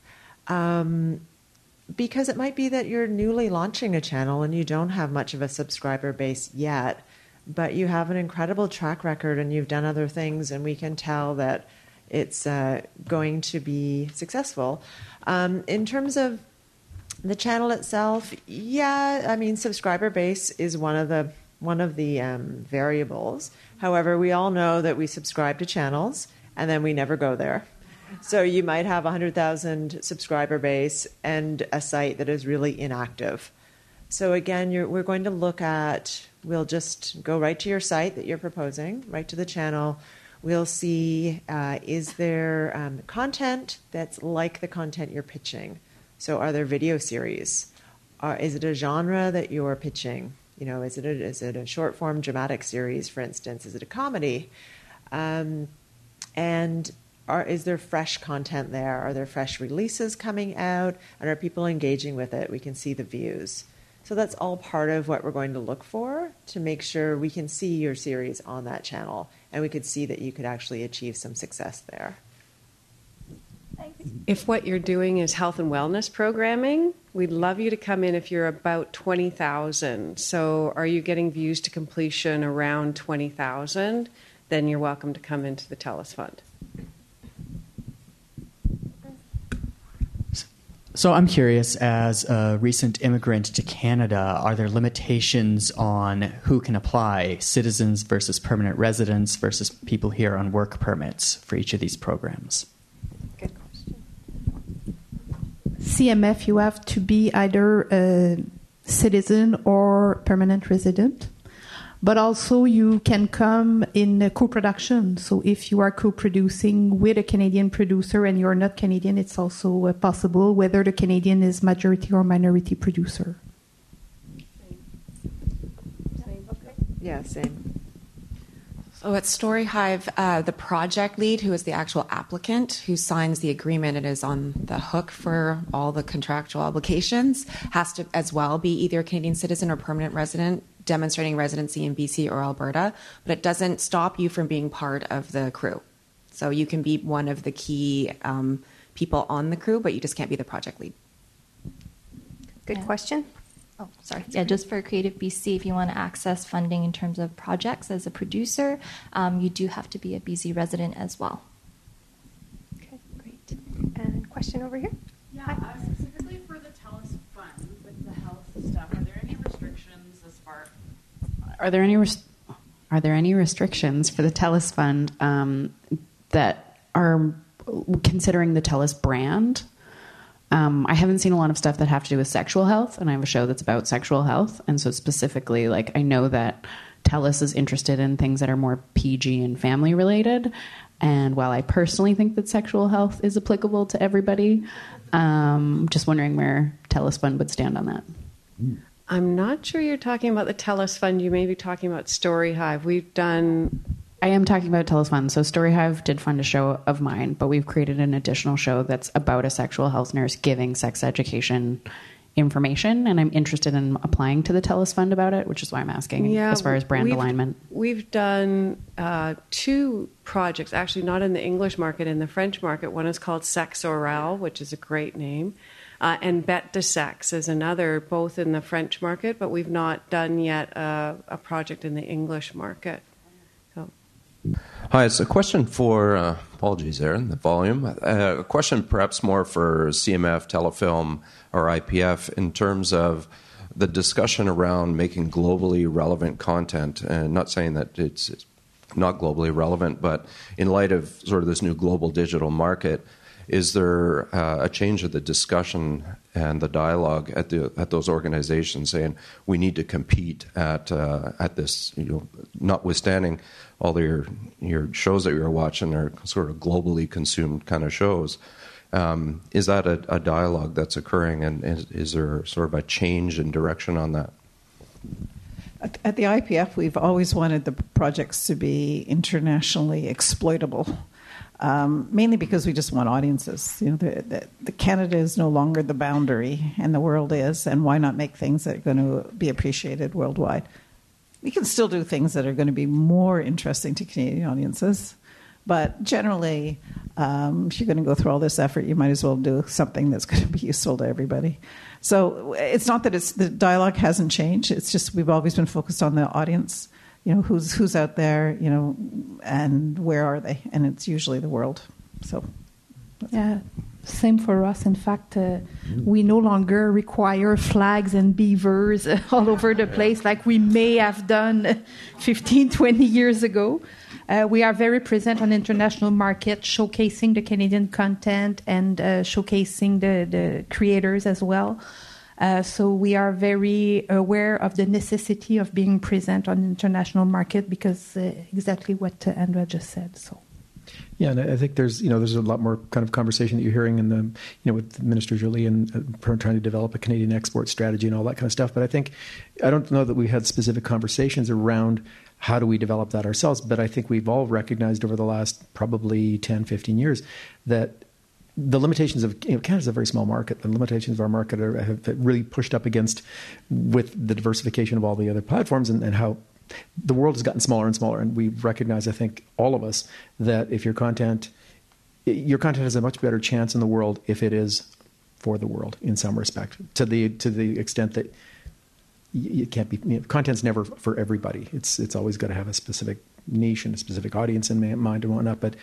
Because it might be that you're newly launching a channel and you don't have much of a subscriber base yet, but you have an incredible track record and you've done other things, and we can tell that it's going to be successful. In terms of the channel itself, subscriber base is one of the variables. However, we all know that we subscribe to channels and then we never go there. So you might have 100,000 subscriber base and a site that is really inactive. So again, we're going to look at, we'll just go right to your site that you're proposing, right to the channel. We'll see, is there content that's like the content you're pitching? So are there video series? Is it a genre that you're pitching? Is it a short form dramatic series, for instance? Is it a comedy? And is there fresh content there? Are there fresh releases coming out? And are people engaging with it? We can see the views. So that's all part of what we're going to look for to make sure we can see your series on that channel and we could see that you could actually achieve some success there. Thanks. If what you're doing is health and wellness programming, we'd love you to come in if you're about 20,000. So are you getting views to completion around 20,000? Then you're welcome to come into the Telus Fund. So I'm curious, as a recent immigrant to Canada, are there limitations on who can apply, citizens versus permanent residents versus people here on work permits for each of these programs? Good question. CMF, you have to be either a citizen or permanent resident. But also you can come in a co-production. So if you are co-producing with a Canadian producer and you're not Canadian, it's also possible, whether the Canadian is majority or minority producer. Same. Okay. Yeah, same. So at Story Hive, the project lead, who is the actual applicant, who signs the agreement and is on the hook for all the contractual obligations, has to as well be either a Canadian citizen or permanent resident, demonstrating residency in BC or Alberta, but it doesn't stop you from being part of the crew. So you can be one of the key people on the crew, but you just can't be the project lead. Good question. Oh, sorry. Yeah, just for CreativeBC, if you want to access funding in terms of projects as a producer, you do have to be a BC resident as well. Okay, great. And question over here? Yeah, specifically for the Telus Fund with the health stuff, are there any restrictions as far? Are there any restrictions for the Telus Fund that are considering the Telus brand? I haven't seen a lot of stuff that have to do with sexual health, and I have a show that's about sexual health. And so specifically, I know that Telus is interested in things that are more PG and family related. And while I personally think that sexual health is applicable to everybody, just wondering where TELUS Fund would stand on that. I'm not sure you're talking about the TELUS Fund. You may be talking about Story Hive. We've done... I am talking about TELUS Fund. So Story Hive did fund a show of mine, but we've created an additional show that's about a sexual health nurse giving sex education information, and I'm interested in applying to the TELUS Fund about it, which is why I'm asking as far as brand alignment. We've done 2 projects, actually not in the English market, in the French market. One is called Sex Oral, which is a great name, and Bête de Sex is another, both in the French market, but we've not done yet a project in the English market. Hi, it's a question for, apologies there in the volume, a question perhaps more for CMF, Telefilm, or IPF in terms of the discussion around making globally relevant content, and not saying that it's not globally relevant, but in light of sort of this new global digital market, is there a change of the discussion and the dialogue at those organizations saying we need to compete at this, notwithstanding all your shows that you're watching are sort of globally consumed kind of shows? Is that a dialogue that's occurring, and is there sort of a change in direction on that? At the IPF, we've always wanted the projects to be internationally exploitable. Mainly because we just want audiences. The Canada is no longer the boundary, and the world is. And why not make things that are going to be appreciated worldwide? We can still do things that are going to be more interesting to Canadian audiences, but generally, if you're going to go through all this effort, you might as well do something that's going to be useful to everybody. So it's not that the dialogue hasn't changed. It's just we've always been focused on the audience. Who's out there, and where are they? And it's usually the world. So, yeah, same for us. In fact, we no longer require flags and beavers all over the place like we may have done 15, 20 years ago. We are very present on the international market, showcasing the Canadian content and showcasing the creators as well. So we are very aware of the necessity of being present on the international market because exactly what Andra just said. So, yeah, and I think there's a lot more kind of conversation that you're hearing in with Minister Joly and trying to develop a Canadian export strategy and all that kind of stuff. But I don't know that we had specific conversations around how do we develop that ourselves. But I think we've all recognized over the last probably 10, 15 years that the limitations of Canada's a very small market. The limitations of our market have really pushed up against with the diversification of all the other platforms and how the world has gotten smaller and smaller. And we recognize, I think, all of us, that if your content has a much better chance in the world if it is for the world in some respect. To the extent that it can't be, content's never for everybody. It's always got to have a specific niche and a specific audience in mind and whatnot. But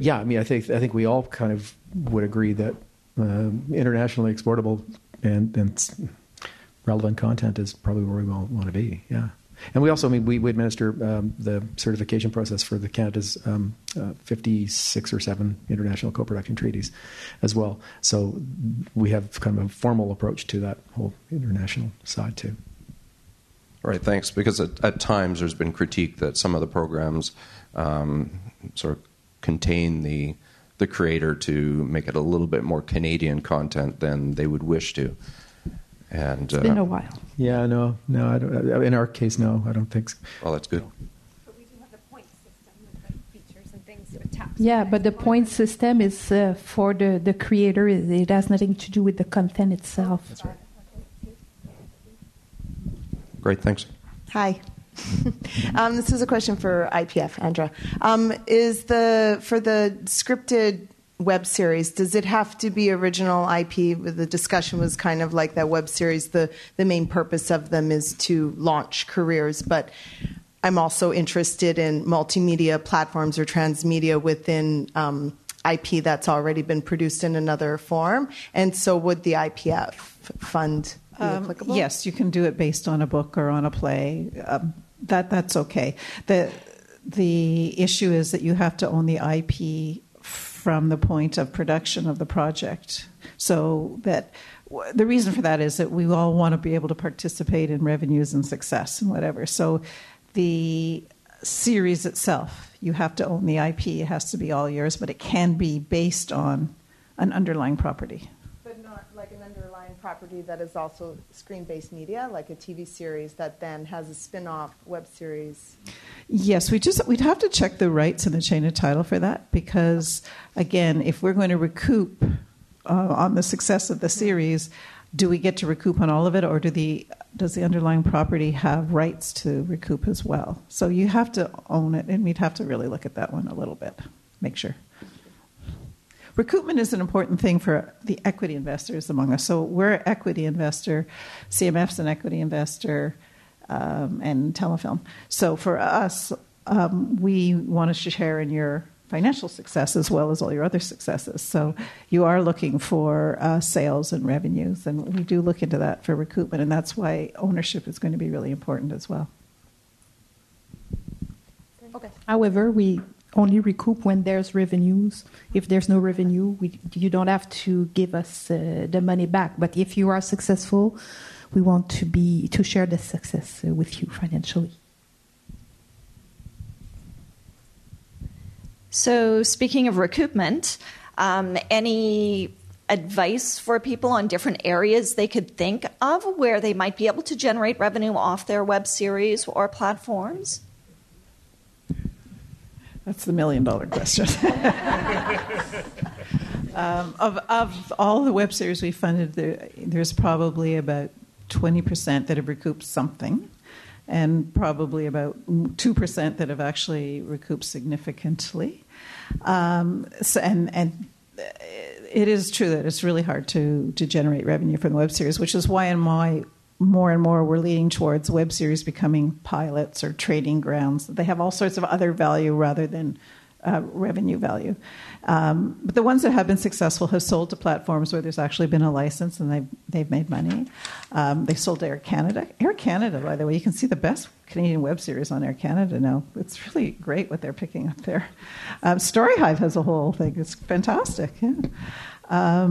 yeah, I think we all kind of would agree that internationally exportable and relevant content is probably where we all want to be. Yeah, and we also, we administer the certification process for the Canada's 56 or 7 international co-production treaties as well. So we have kind of a formal approach to that whole international side too. All right, thanks. Because at times there's been critique that some of the programs sort of contain the creator to make it a little bit more Canadian content than they would wish to. And it's been a while. Yeah, no, I don't, in our case, no, I don't think so. Well, that's good. But we do have the point system with the features and things to tap. Yeah, but the point system is for the creator. It has nothing to do with the content itself. That's right. Great, thanks. Hi. This is a question for IPF, Andra. For the scripted web series, does it have to be original IP? The discussion was kind of like that web series. The main purpose of them is to launch careers, but I'm also interested in multimedia platforms or transmedia within IP that's already been produced in another form. And so would the IPF fund be applicable? Yes, you can do it based on a book or on a play. That's okay. The issue is that you have to own the IP from the point of production of the project. So that the reason for that is that we all want to be able to participate in revenues and success and whatever. So the series itself, you have to own the IP. It has to be all yours, but it can be based on an underlying property. But not like an underlying property that is also screen-based media, like a TV series that then has a spin-off web series? Yes, we'd have to check the rights in the chain of title for that because, again, if we're going to recoup on the success of the series, do we get to recoup on all of it, or does the underlying property have rights to recoup as well? So you have to own it, and we'd have to really look at that one a little bit, make sure. Recoupment is an important thing for the equity investors among us. So we're an equity investor, CMF's an equity investor, and Telefilm. So for us, we want to share in your financial success as well as all your other successes. So you are looking for sales and revenues, and we do look into that for recoupment, and that's why ownership is going to be really important as well. Okay. However, we only recoup when there's revenues. If there's no revenue, you don't have to give us the money back. But if you are successful, we want to share the success with you financially. So speaking of recoupment, any advice for people on different areas they could think of where they might be able to generate revenue off their web series or platforms? That's the $1 million question. Of all the web series we funded, there's probably about 20% that have recouped something, and probably about 2% that have actually recouped significantly. And it is true that it's really hard to generate revenue from the web series, which is why more and more we're leaning towards web series becoming pilots or trading grounds. They have all sorts of other value rather than revenue value. But the ones that have been successful have sold to platforms where there's actually been a license and they've made money. They've sold to Air Canada. Air Canada, by the way, you can see the best Canadian web series on Air Canada now. It's really great what they're picking up there. Storyhive has a whole thing. It's fantastic. Yeah.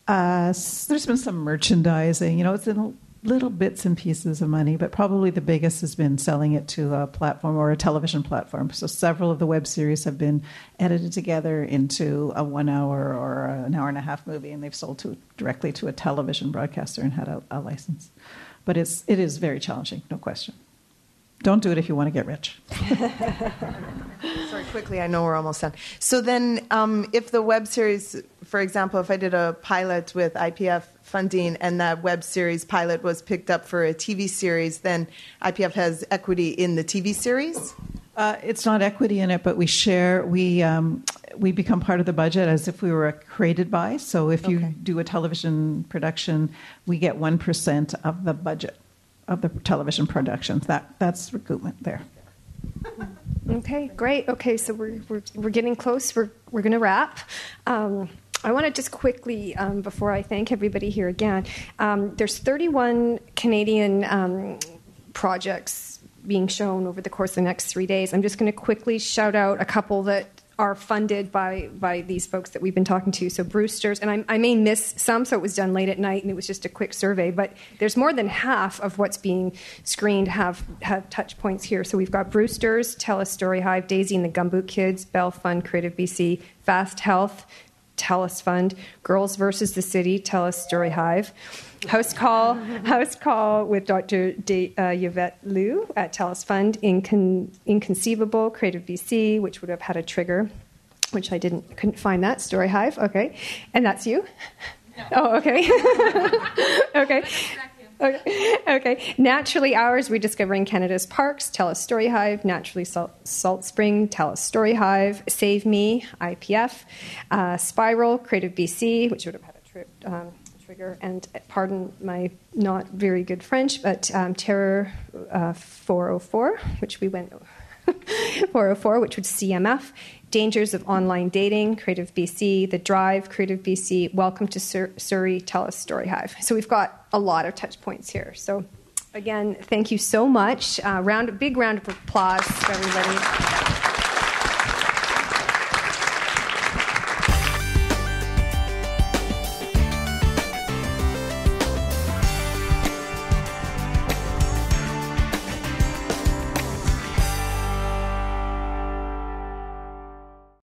There's been some merchandising. It's in little bits and pieces of money, but probably the biggest has been selling it to a platform or a television platform. So several of the web series have been edited together into a 1 hour or an hour and a half movie, and they've sold directly to a television broadcaster and had a license. But it is very challenging, no question. Don't do it if you want to get rich. Sorry, quickly, I know we're almost done. So then if the web series, for example, if I did a pilot with IPF funding and that web series pilot was picked up for a TV series, then IPF has equity in the TV series? It's not equity in it, but we share. We become part of the budget as if we were created by. So if you do a television production, we get 1% of the budget of the television productions. That's recoupment there. Okay, great. Okay, so we're getting close. We're going to wrap. I want to just quickly, before I thank everybody here again, there's 31 Canadian projects being shown over the course of the next 3 days. I'm just going to quickly shout out a couple that are funded by these folks that we've been talking to. So Brewster's, and I may miss some, so it was done late at night, and it was just a quick survey, but there's more than half of what's being screened have touch points here. So we've got Brewster's, Telus Storyhive, Daisy and the Gumboot Kids, Bell Fund, CreativeBC, Fast Health, Telus Fund, Girls versus the City, Telus Storyhive, House Call with Dr. Yvette Liu at Telus Fund, Inconceivable, CreativeBC, which would have had a trigger, which I couldn't find that, Storyhive, okay. And that's you? No. Oh, okay. Okay. Okay. Naturally Ours, Rediscovering Canada's Parks, Telus Storyhive, Naturally Salt Spring, Telus Storyhive, Save Me, IPF, Spiral, CreativeBC, which would have had a trigger, and pardon my not very good French, but Terror 404, which we went 404, which was CMF, Dangers of Online Dating, CreativeBC, The Drive, CreativeBC, Welcome to Surrey, Telus Storyhive. So we've got a lot of touch points here. So again, thank you so much. Big round of applause for everybody.